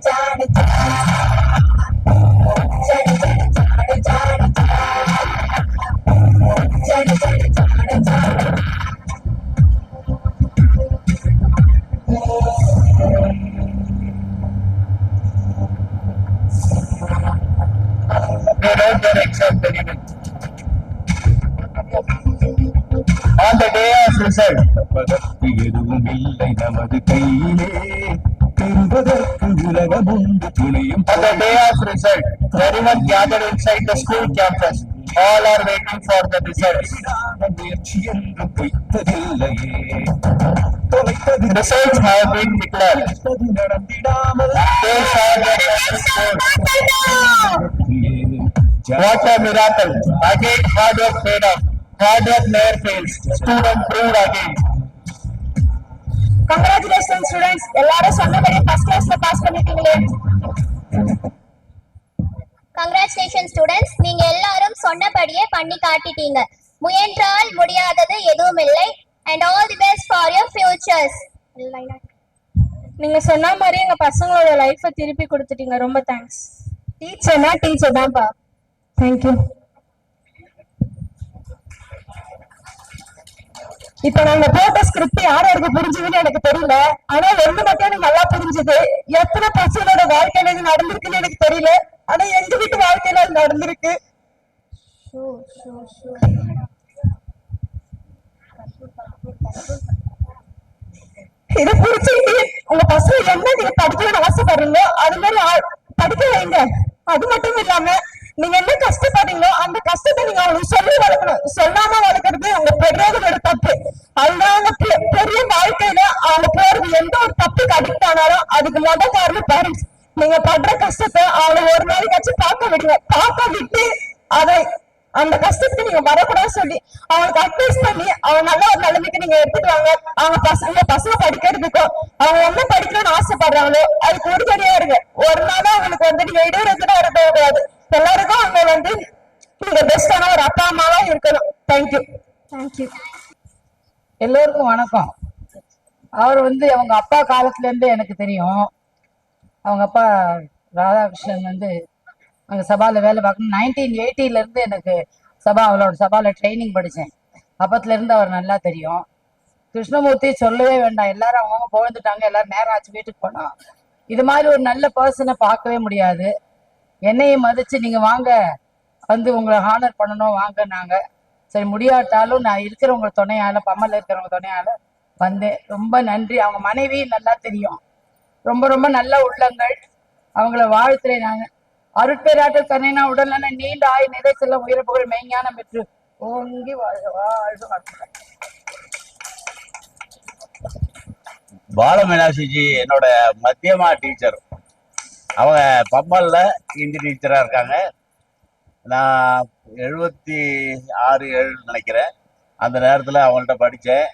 They wrote their exam very well. On the day of result, பெறுவதற்கு எதுவும் இல்லை நமது கையிலே, பெறுவதற்கு உலகம் உண்டு துணியும். on the day of result, everyone gathered inside the school campus. All are waiting for the results. முயற்சி என்று பொய்த்ததில்லையே, தொலைத்தது Results have been declared. நடந்திடாமல் Those are the What a miracle! Again, hard work paid off. Hard work never fails. Student proved again. Congratulations students, எல்லாரும் சொன்னபடி ஃபர்ஸ்ட் கிளாஸ்ல பாஸ் பண்ணிட்டீங்களே. கங்க்ராச்சுலேஷன் ஸ்டூடெண்ட்ஸ், நீங்க எல்லாரும் சொன்னபடியே பண்ணி காட்டிட்டீங்க. முயன்றால் முடியாதது எதுவும் இல்லை. and all the best for your futures. நீங்க சொன்ன மாதிரி எங்க பசங்களோட லைஃபை திருப்பி கொடுத்துட்டீங்க, ரொம்ப தேங்க்ஸ். டீச்சர்னா டீச்சர் தான்ப்பா. தேங்க்யூ. இப்ப நாங்க போட்ட ஸ்கிரிப்ட் யாருக்கு புரிஞ்சதுன்னு எனக்கு தெரியல. ஆனா ஒண்ணு மட்டும் எனக்கு நல்லா புரிஞ்சுது. எத்தனை பசங்களோட வாழ்க்கையில இது நடந்திருக்குன்னு எனக்கு தெரியல. ஆனா எங்க வீட்டு வாழ்க்கையில அது நடந்திருக்கு. இதை புரிச்சுட்டு உங்க பசங்க என்ன நீங்க படிக்கணும்னு ஆசைப்படுறீங்களோ அது மாதிரி படிக்க வைங்க. அது மட்டும் இல்லாம நீங்க என்ன கஷ்டப்படுறீங்களோ அந்த கஷ்டத்தை நீங்க அவங்களுக்கு சொல்லி வளர்க்கணும். சொல்லாம வளர்க்கறது அவங்க பெற்றோர்களோட தப்பு. அதுதான் அவங்க பெரிய வாழ்க்கையில அவங்க போறது எந்த ஒரு தப்புக்கு அடிக்ட் ஆனாலும் அதுக்கு காரணம் பேரண்ட்ஸ். நீங்க படுற கஷ்டத்தை அவளை ஒரு நாளைக்காச்சும் பார்க்க விட்டு அதை அந்த கஷ்டத்துக்கு நீங்க வரக்கூடாது சொல்லி அவங்களுக்கு அட்வைஸ் பண்ணி அவங்க நல்ல ஒரு நிலைமைக்கு நீங்க எடுத்துட்டு வாங்க. அவங்க பசங்க படிக்கிறதுக்கும் அவங்க என்ன படிக்கணும்னு ஆசைப்படுறாங்களோ அதுக்கு உறுதுணையா இருங்க. ஒரு நாளும் அவங்களுக்கு நீங்க இடையூறுனா இருக்கக்கூடாது. எல்லாருக்கும் அவங்க நீங்க பெஸ்டான ஒரு அப்பா அம்மாவா இருக்கணும். தேங்க்யூ. தேங்க்யூ. எல்லோருக்கும் வணக்கம். அவர் அவங்க அப்பா காலத்துல இருந்து எனக்கு தெரியும். அவங்க அப்பா ராதாகிருஷ்ணன் அங்க சபால வேலை பார்க்கணும். 1980 இருந்து எனக்கு அவளோட சபால ட்ரைனிங் படிச்சேன். அப்பத்துல இருந்து அவர் நல்லா தெரியும். கிருஷ்ணமூர்த்தி சொல்லவே வேண்டாம். எல்லாரும் அவங்க போந்துட்டாங்க. எல்லாரும் நேரம் ஆச்சு வீட்டுக்கு போனோம். இது மாதிரி ஒரு நல்ல பர்சனை பார்க்கவே முடியாது. என்னையும் மதிச்சு நீங்க வாங்க உங்களை ஹானர் பண்ணணும் வாங்க. நாங்க சரி முடியாட்டாலும் நான் இருக்கிறவங்க துணையால பம்மல்ல இருக்கிறவங்க துணையால வந்தேன். ரொம்ப நன்றி. அவங்க மனைவி நல்லா தெரியும். ரொம்ப ரொம்ப நல்ல உள்ளங்கள். அவங்கள வாழ்த்துறேன். நாங்க அருட்பேராற்றல் கண்ணா உடல்நல நீண்ட ஆய் நிறை செல்ல உயிர புகழ் மெய்ஞானம் பெற்று ஓங்கி வாழ்க வாழ்க. பால மீனாட்சிஜி என்னோட மத்தியமா டீச்சர். அவங்க பம்மல்ல ஹிந்தி டீச்சரா இருக்காங்க. நான் 76, 7 நினைக்கிறேன். அந்த நேரத்தில் அவங்கள்ட்ட படித்தேன்.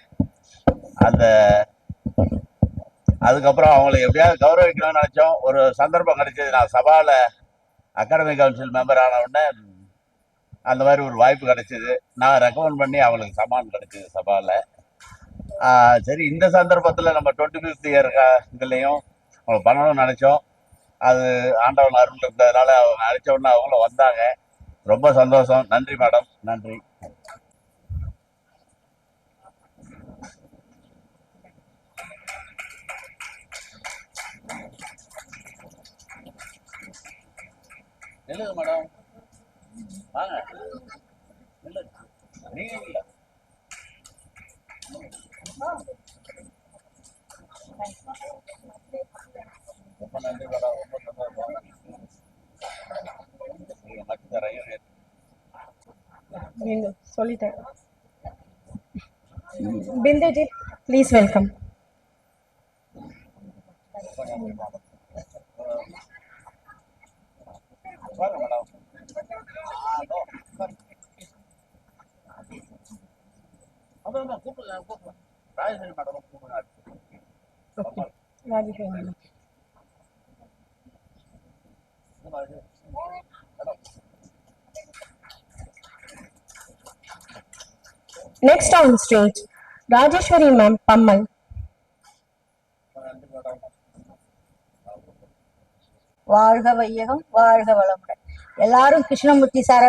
அதுக்கப்புறம் அவங்களை எப்படியாவது கௌரவிக்கணும்னு நினச்சோம். ஒரு சந்தர்ப்பம் கிடைச்சது. நான் சபாவில் அகாடமிக் கவுன்சில் மெம்பர் ஆன உடனே அந்த மாதிரி ஒரு வாய்ப்பு கிடைச்சிது. நான் ரெக்கமெண்ட் பண்ணி அவங்களுக்கு சமான் கிடைச்சிது சபாவில். சரி, இந்த சந்தர்ப்பத்தில் நம்ம 25th இயர் இதுலேயும் அவங்க பண்ணணும்னு நினச்சோம். அது ஆண்டவன் அருள் இருந்ததுனால அவங்க நினச்ச உடனே அவங்களும் வந்தாங்க. ரொம்ப சந்தோஷம். நன்றி மேடம். நன்றி. இல்லைங்க மேடம், வாங்க. இல்லை நீங்க இல்லை. ரொம்ப நன்றி மேடம். ரொம்ப சந்தோஷம். நீங்க மட்டும் தரையும் சொல்லிட்டேன். Binduji please welcome. Next on stage, Rajeshwari ma'am, Pammal. வாழ்க வையகம், வாழ்க வளமுடன். எல்லாரும் கிருஷ்ணமூர்த்தி சாரை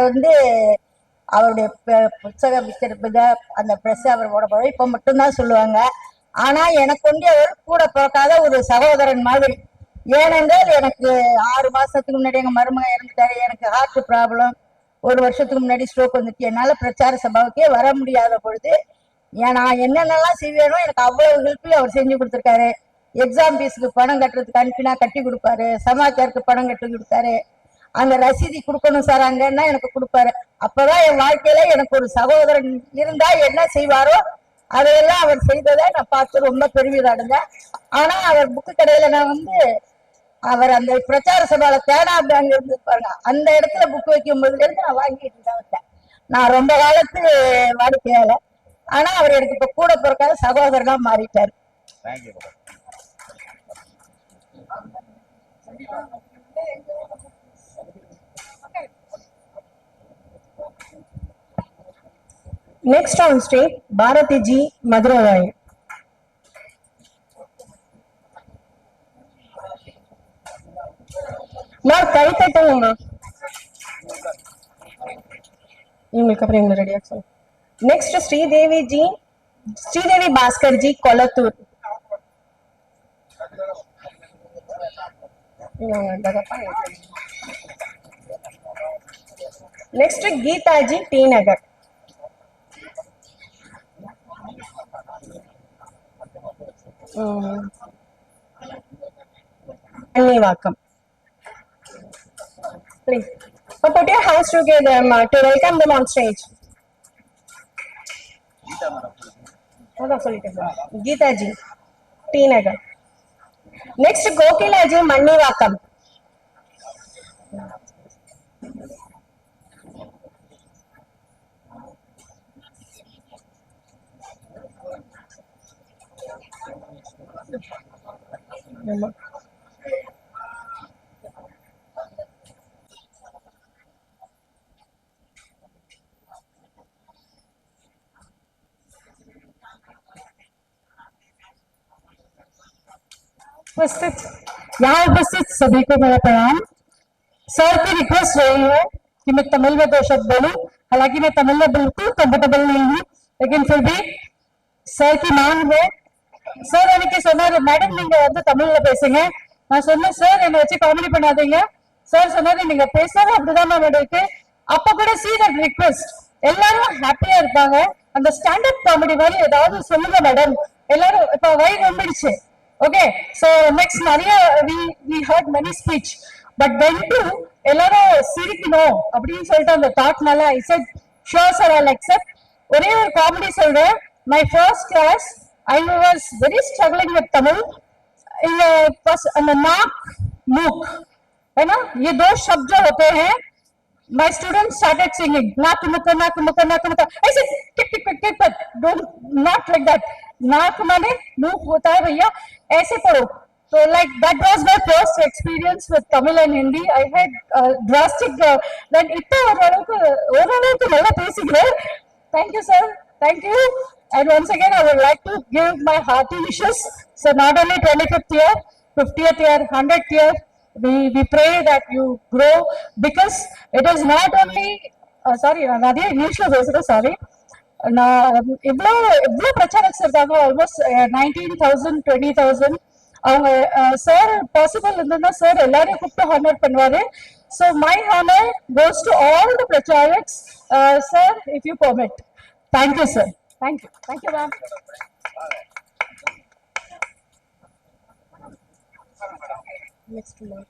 அவருடைய புத்தக விற்கிற அந்த பிரஸ் அவரோட உழைப்பை மட்டும்தான் சொல்லுவாங்க. ஆனா எனக்கு அவர் கூட பிறக்காத ஒரு சகோதரன் மாதிரி. ஏனென்றால் எனக்கு 6 மாசத்துக்கு முன்னாடி எங்க மருமகன் இறந்துட்டாரு. எனக்கு ஹார்ட் ப்ராப்ளம். 1 வருஷத்துக்கு முன்னாடி ஸ்ட்ரோக் வந்துட்டு என்னால பிரச்சார சபாவுக்கே வர முடியாத பொழுது நான் என்னென்னலாம் செய்வேனோ எனக்கு அவ்வளவு ஹெல்ப்பையும் அவர் செஞ்சு கொடுத்துருக்காரு. எக்ஸாம் ஃபீஸுக்கு பணம் கட்டுறதுக்கு அனுப்பினா கட்டி கொடுப்பாரு. சமாச்சாருக்கு பணம் கட்டி கொடுத்தாரு. அந்த ரசீதி கொடுக்கணும் சார் அங்கன்னா எனக்கு கொடுப்பாரு. அப்பதான் என் வாழ்க்கையில எனக்கு ஒரு சகோதரன் இருந்தா என்ன செய்வாரோ அதையெல்லாம் அவர் செய்ததை நான் பார்த்து ரொம்ப பெருமிதம் அடைஞ்சேன். ஆனா அவர் புக்கு கடையில நான் அவர் அந்த பிரச்சார சபால தேனா பேங்க் இருந்து பாருங்க, அந்த இடத்துல புக் வைக்கும் போதுல இருந்து நான் வாங்கிட்டு தான் வந்தேன். நான் ரொம்ப காலத்து வாடிக்கையாளர். ஆனா அவர் எனக்கு இப்ப கூட பிறக்காத சகோதரனா மாறிட்டாரு. Next on stage, Bharati ji, Madurai. நான் கை தட்டுங்கம்மா. இவங்களுக்கு அப்புறம் இவங்க ரெடியா சொல்லுங்க. Next Sridevi ji, Sridevi Bhaskar ji, Kolathur. Next Geetha ji, T Nagar. Welcome. Please. Put your hands together to welcome them on stage. Geeta ji, T Nagar. Next, Gokila ji, Mannivakkam. उपस्थित यहाँ उपस्थित सभी को मेरा प्रणाम। सर की रिक्वेस्ट रही है कि मैं तमिल में 2 शब्द बोलूं। हालांकि मैं तमिल में बिल्कुल कंफर्टेबल नहीं हूँ, लेकिन फिर भी सर की मांग है। சார் எனக்கு சொன்னாரு, மேடம் நீங்க வந்து தமிழ்ல பேசுங்க. நான் சொன்னேன் சார் என்னை வச்சு காமெடி பண்ணாதீங்க. சார் சொன்னாரு நீங்க பேசாம அப்படிதான் மேம் இருக்கு. அப்ப கூட see that request எல்லாரும் ஹாப்பியா இருப்பாங்க. அந்த ஸ்டாண்டப் காமெடி மாதிரி ஏதாவது சொல்லுங்க மேடம். எல்லாரும் இப்ப வயிறு ரொம்பிடுச்சு. ஓகே, சோ நெக்ஸ்ட் நிறைய we heard many speech, but when to எல்லாரும் சிரிக்கணும் அப்படின்னு சொல்லிட்டு அந்த தாட்னால I said sure sir I'll accept. ஒரே ஒரு காமெடி சொல்றேன். My first class I was very struggling with Tamil. In the naak mook है ना, ये 2 शब्द जो होते हैं, my students started singing naak mukka naak mukka naak mukka. I said tick but don't not like that. नाक माने मुख होता है भैया, ऐसे पढ़ो. So like that was my first experience with Tamil and Hindi. I had drastic then इतना ओरलुक्कु नल्ला पेसिக்கிறேன். Thank you sir, thank you. And once again, I would like to give my hearty wishes. So not only 25th year, 50th year, 100th year, we pray that you grow, because it is not only, sorry, Nadia, English sorry. இவ்வளோ பிரச்சாரக்ஸ் இருக்காங்க, ஆல்மோஸ்ட் 19,000 20,000. அவங்க சார் பாசிபிள் இருந்ததுன்னா சார் எல்லாரையும் கூப்பிட்டு ஹானர் பண்ணுவாரு. So my honour goes to all the pracharaks sir, if you permit. Thank you sir. Thank you ma'am. Next one.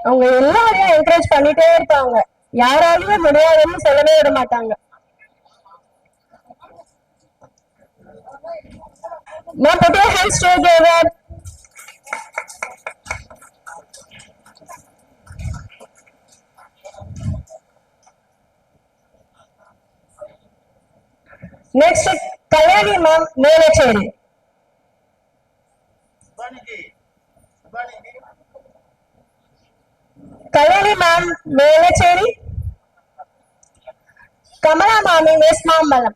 அவங்க எல்லாரையும் என்கரேஜ் பண்ணிட்டே இருப்பாங்க, யாராலுமே முடியாதுன்னு சொல்லவே விட மாட்டாங்க. Ma'am, put your hands together. Next, Kalyani ma'am, Melacheri. Kalyani ma'am, Melacheri. Kamala ma'am, West Mambalam.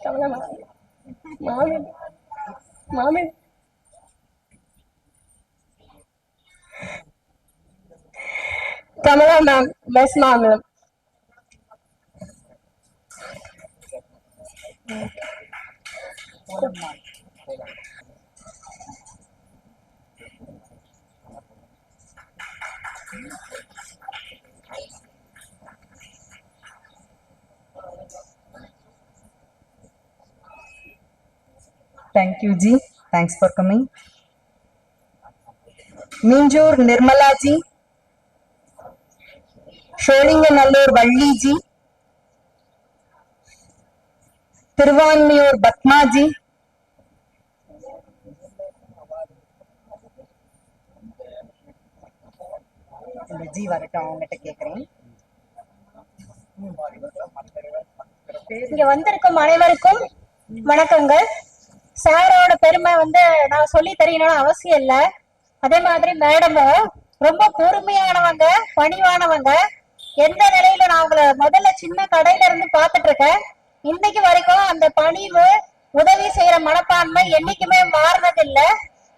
Kamala ma'am, Mami. Kamala ma'am, West Mambalam. Thank you ji, thanks for coming. Minjur Nirmala ji, Sholinganallur Valli ji, Thiruvanmiyur Batma ji, G வரட்டும், அவங்ககிட்ட கேக்குறேன். இங்க வந்திருக்கும் அனைவருக்கும் வணக்கங்கள். சாரோட பெருமை நான் சொல்லி தெரியணும்னு அவசியம் இல்ல. அதே மாதிரி மேடமும் ரொம்ப பொறுமையானவங்க, பணிவானவங்க. எந்த நிலையில நான் அவங்கள முதல்ல சின்ன கடையில இருந்து பாத்துட்டு இருக்கேன், இன்னைக்கு வரைக்கும் அந்த பணிவு, உதவி செய்யற மனப்பான்மை என்னைக்குமே மாறினது இல்ல.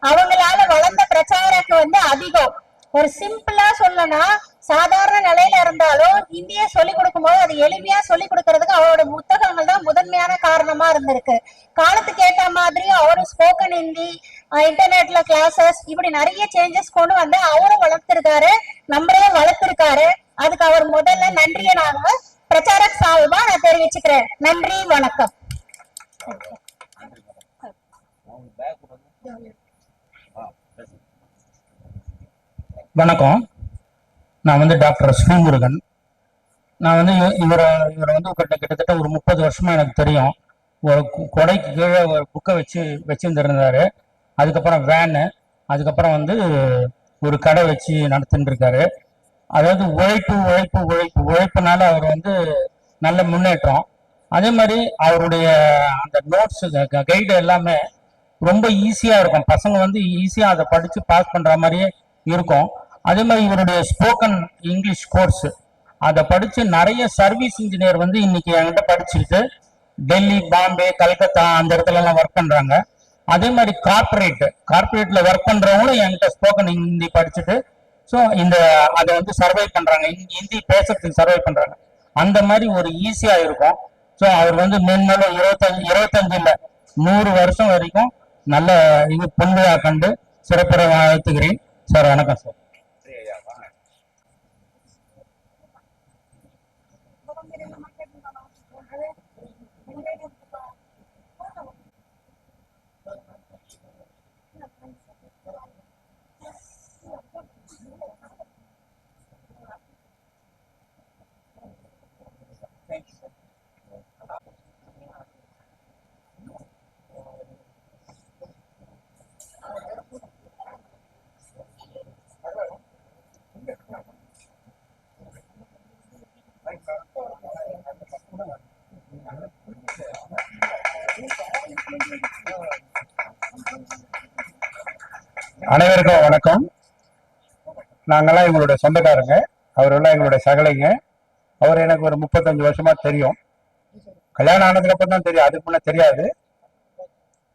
அவங்களால வளர்ந்த பிரச்சாரக்கு அதிகம். ஒரு சிம்பிளா சொல்லனா, சாதாரண நிலையில இருந்தாலும் ஹிந்தியை சொல்லிக் கொடுக்கும் போது அது எளிமையா சொல்லிக் கொடுக்கறதுக்கு அவரோட புத்தகங்கள் தான் முதன்மையான காரணமா இருந்திருக்கு. காலத்துக்கு ஏற்ற மாதிரி அவரும் ஸ்போக்கன் ஹிந்தி, இன்டர்நெட்ல கிளாஸஸ், இப்படி நிறைய சேஞ்சஸ் கொண்டு அவரும் வளர்த்திருக்காரு, நம்மளையும் வளர்த்திருக்காரு. அதுக்கு அவர் முதல்ல நன்றியை நாங்க பிரச்சாரக் சார்பா நான் தெரிவிச்சுக்கிறேன். நன்றி, வணக்கம். வணக்கம். நான் வந்து டாக்டர் ஸ்ரீமுருகன். நான் வந்து இவரை வந்து கிட்டத்தட்ட ஒரு 30 வருஷமா எனக்கு தெரியும். ஒரு கொடைக்கு கீழே ஒரு புக்கை வச்சுருந்துருந்தாரு. அதுக்கப்புறம் வேனு, அதுக்கப்புறம் வந்து ஒரு கடை வச்சு நடத்தின்னு இருக்காரு. அதாவது உழைப்புனால அவர் வந்து நல்ல முன்னேற்றம். அதே மாதிரி அவருடைய அந்த நோட்ஸ் கைடு எல்லாமே ரொம்ப ஈஸியா இருக்கும். பசங்க வந்து ஈஸியா அதை படிச்சு பாஸ் பண்ற மாதிரியே இருக்கும். அதே மாதிரி இவருடைய ஸ்போக்கன் இங்கிலீஷ் கோர்ஸ் அதை படிச்சு நிறைய சர்வீஸ் இன்ஜினியர் வந்து இன்னைக்கு என்கிட்ட படிச்சுட்டு டெல்லி, பாம்பே, கல்கத்தா அந்த இடத்துல எல்லாம் ஒர்க் பண்றாங்க. அதே மாதிரி கார்பரேட்ல ஒர்க் பண்றவங்களும் என்கிட்ட ஸ்போக்கன் ஹிந்தி படிச்சுட்டு ஸோ அதை வந்து சர்வை பண்றாங்க, ஹிந்தி பேசுறதுக்கு சர்வை பண்றாங்க. அந்த மாதிரி ஒரு ஈஸியா இருக்கும். ஸோ அவர் வந்து மேன்மேலும் 25 இல்ல 100 வருஷம் வரைக்கும் நல்ல இது பொன்விழா கண்டு சிறப்புற வாழ்த்துகிறேன் சார். வணக்கம் சார். அனைவருக்கும் வணக்கம். நாங்கெல்லாம் எங்களுடைய சொந்தக்காரங்க, அவரெல்லாம் எங்களுடைய சகலைங்க. அவர் எனக்கு ஒரு 35 வருஷமா தெரியும். கல்யாணம் ஆனதுக்கு அப்புறம் தான் தெரியும், அதுக்கு முன்னே தெரியாது.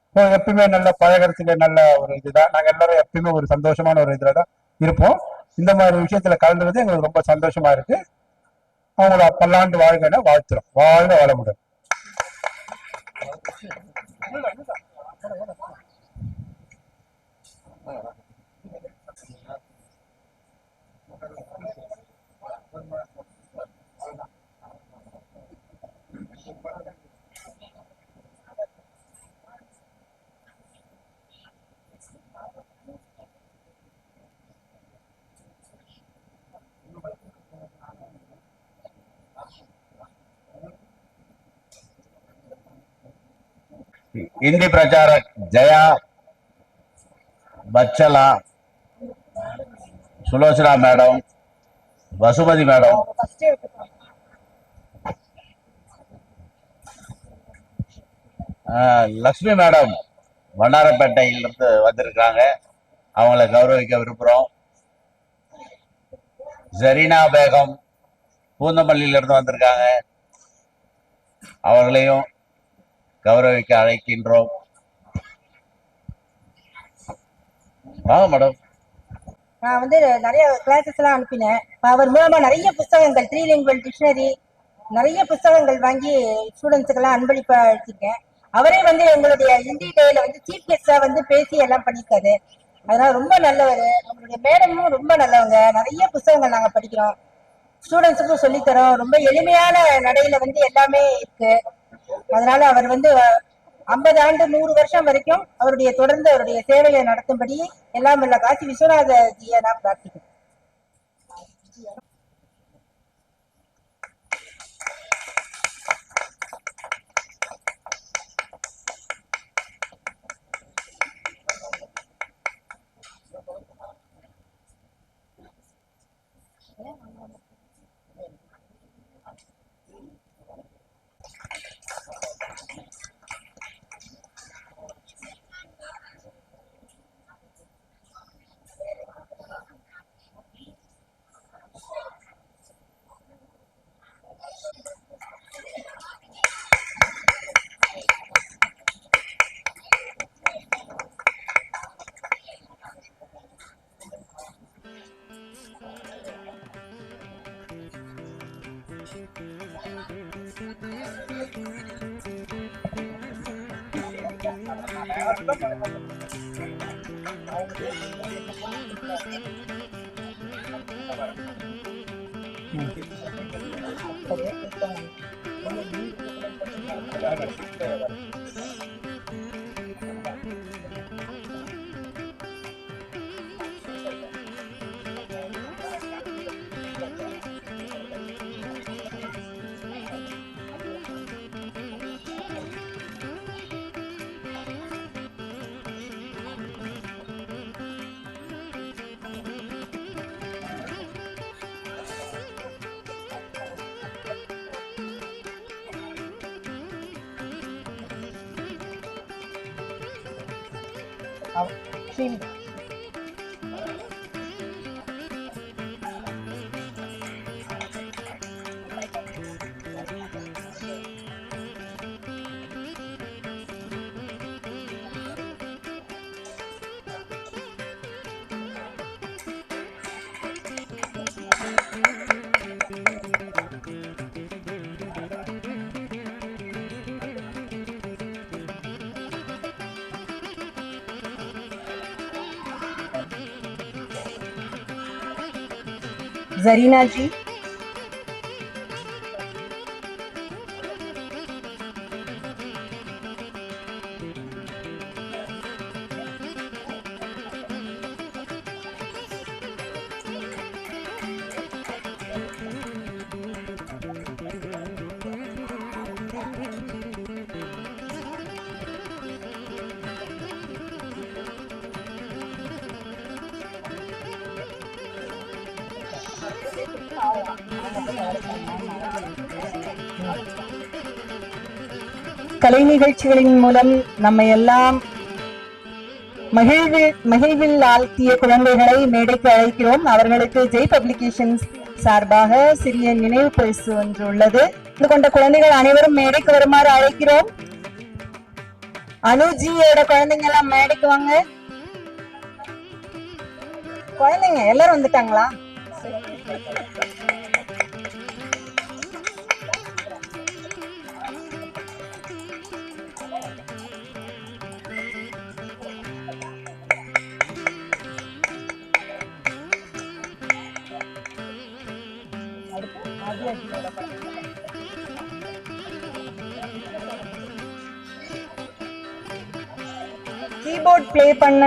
இப்போ எப்பயுமே நல்ல பழகிறதுக்கு நல்ல ஒரு இதுதான். நாங்கள் எல்லாரும் எப்பயுமே ஒரு சந்தோஷமான ஒரு இதுல தான் இருப்போம். இந்த மாதிரி விஷயத்துல கலந்துறது எங்களுக்கு ரொம்ப சந்தோஷமா இருக்கு. அவங்கள பல்லாண்டு வாழ்க்கைன்னு வாழ்த்துறோம். வாழ்க வளமுடன். Hindi Pracharak Jaya Bachchala, Sulochana madam, Vasumathi madam, Lakshmi madam வண்ணாரப்பேட்டையிலிருந்து வந்திருக்காங்க. அவங்கள கௌரவிக்க விரும்புகிறோம். ஜரீனா பேகம் பூந்தமல்லியிலிருந்து வந்திருக்காங்க. அவர்களையும் கௌரவிக்க அழைக்கின்றோம். வாங்க மேடம். நான் வந்து நிறைய கிளாஸஸ் எல்லாம் அனுப்பினேன். அவர் மூலமா நிறைய புத்தகங்கள், 3 லிங்குவல் டிக்ஷனரி, நிறைய புத்தகங்கள் வாங்கி ஸ்டூடெண்ட்ஸுக்கெல்லாம் அன்பளிப்பா எடுத்திருக்கேன். அவரே வந்து எங்களுடைய ஹிந்தி டேல வந்து சீஃப் கெஸ்டா வந்து பேசி எல்லாம் பண்ணியிருக்காரு. அதனால ரொம்ப நல்லவர். அவங்களுடைய மேடமும் ரொம்ப நல்லவங்க. நிறைய புத்தகங்கள் நாங்க படிக்கிறோம், ஸ்டூடெண்ட்ஸுக்கும் சொல்லித்தரோம். ரொம்ப எளிமையான நடையில வந்து எல்லாமே இருக்கு. அதனால அவர் வந்து 50 ஆண்டு 100 வருஷம் வரைக்கும் தொடர்ந்து அவருடைய சேவையை நடத்தும்படி எல்லாம் உள்ள காசி விஸ்வநாத ஜியை நான் பிரார்த்திக்கிறேன். जरीना जी, கலை நிகழ்ச்சிகளின் மூலம் நம்மை எல்லாம் மகிழ்வில் ஆழ்த்திய குழந்தைகளை மேடைக்கு அழைக்கிறோம். அவர்களுக்கு ஜெய் பப்ளிகேஷன்ஸ் சார்பாக சிறிய நினைவு பரிசு ஒன்று உள்ளது. இது கொண்ட குழந்தைகள் அனைவரும் மேடைக்கு வருமாறு அழைக்கிறோம். அனுஜியோட குழந்தைங்க எல்லாம் மேடைக்கு வாங்க. குழந்தைங்க எல்லாரும் வந்துட்டாங்களா? கீபோர்ட் ப்ளே பண்ண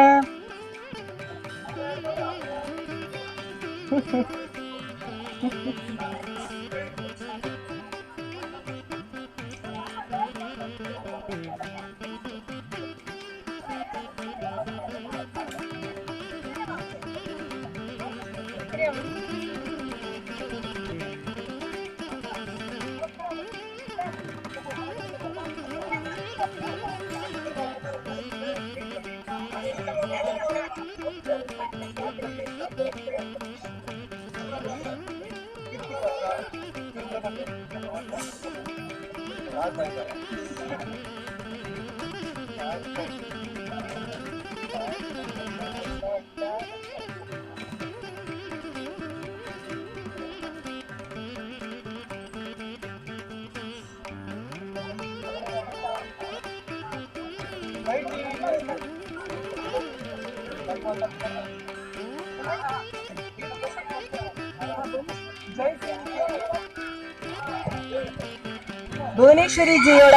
புவனேஸ்வரி ஜியோட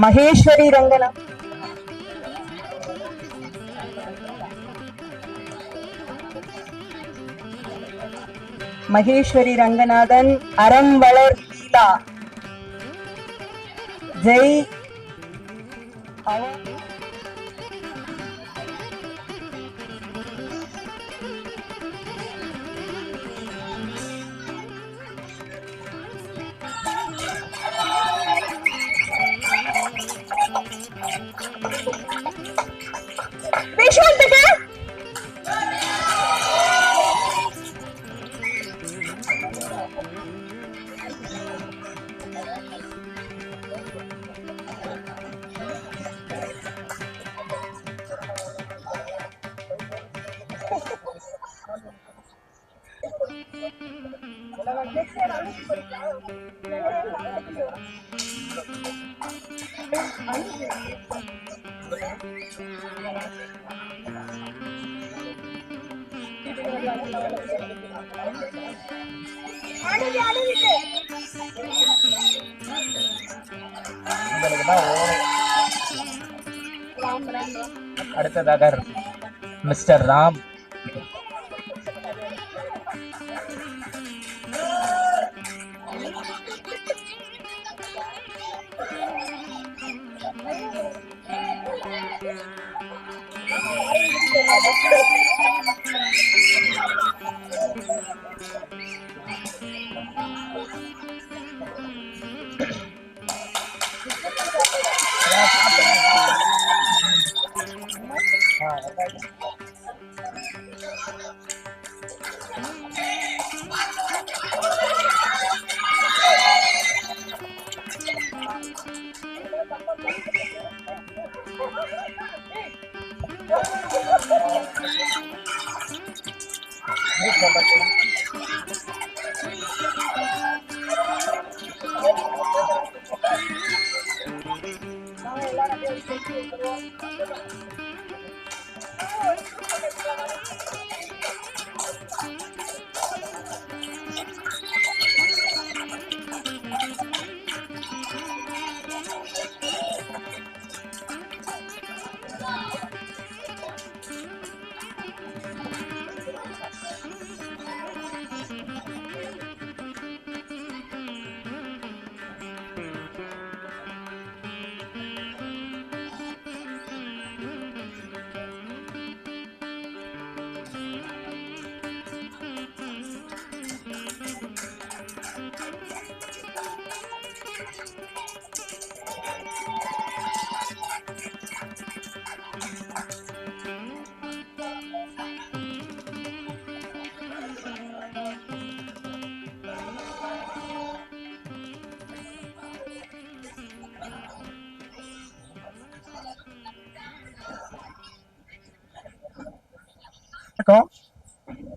மகேஸ்வரி ரங்கனா, மகேஸ்வரி ரங்கநாதன், அறம் வளர் லீலா, ஜெய் அடுத்ததாக மிஸ்டர் ராம்.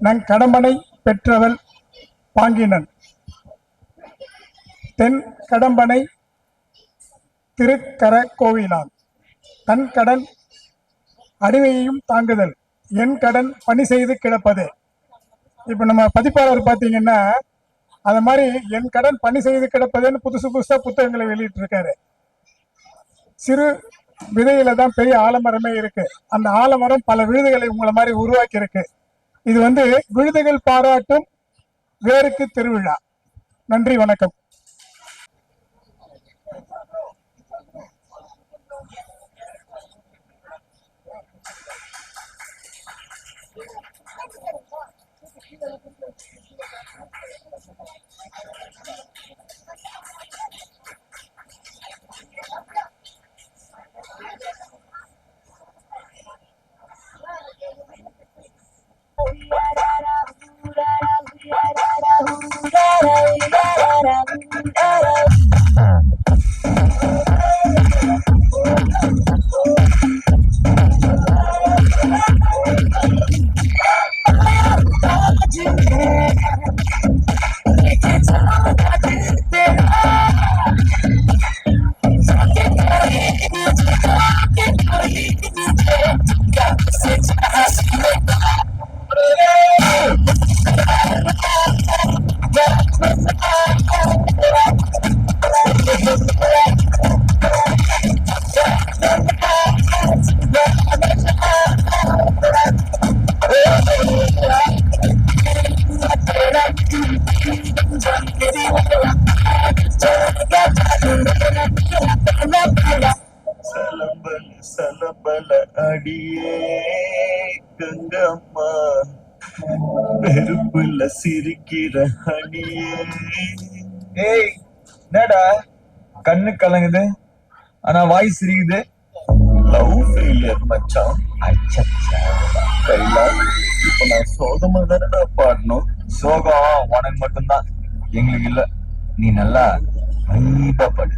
நன் கடம்பனை பெற்றவள் பாங்கினன் தென் கடம்பனை திருக்கர கோவிலான் தன் கடன் அடிமையையும் தாங்குதல் என் கடன் பணி செய்து கிடப்பது. இப்ப நம்ம பதிப்பாளர் பாத்தீங்கன்னா அது மாதிரி என் கடன் பணி செய்து கிடப்பதுன்னு புதுசு புதுசா புத்தகங்களை வெளியிட்டு இருக்காரு. சிறு விதையில தான் பெரிய ஆலமரமே இருக்கு. அந்த ஆலமரம் பல விழுதுகளை உங்களை மாதிரி உருவாக்கி இருக்கு. இது விழுதுகள் பாராட்டும் வேருக்கு திருவிழா. நன்றி, வணக்கம். சலம்பல அடியே கங்கம்மா பெருப்புல சிரிக்கிற அடியே. ஏய் என்னடா கண்ணு கலங்குது ஆனா வாய் சிரிக்குது? லவ் ஃபெயிலியர் மச்சான். கைலா இப்ப நான் சோகமா தானடா பாடணும். சோகம் உனக்கு மட்டும்தான், எங்களுக்கு இல்ல. நீ நல்லா வைபா பாடு.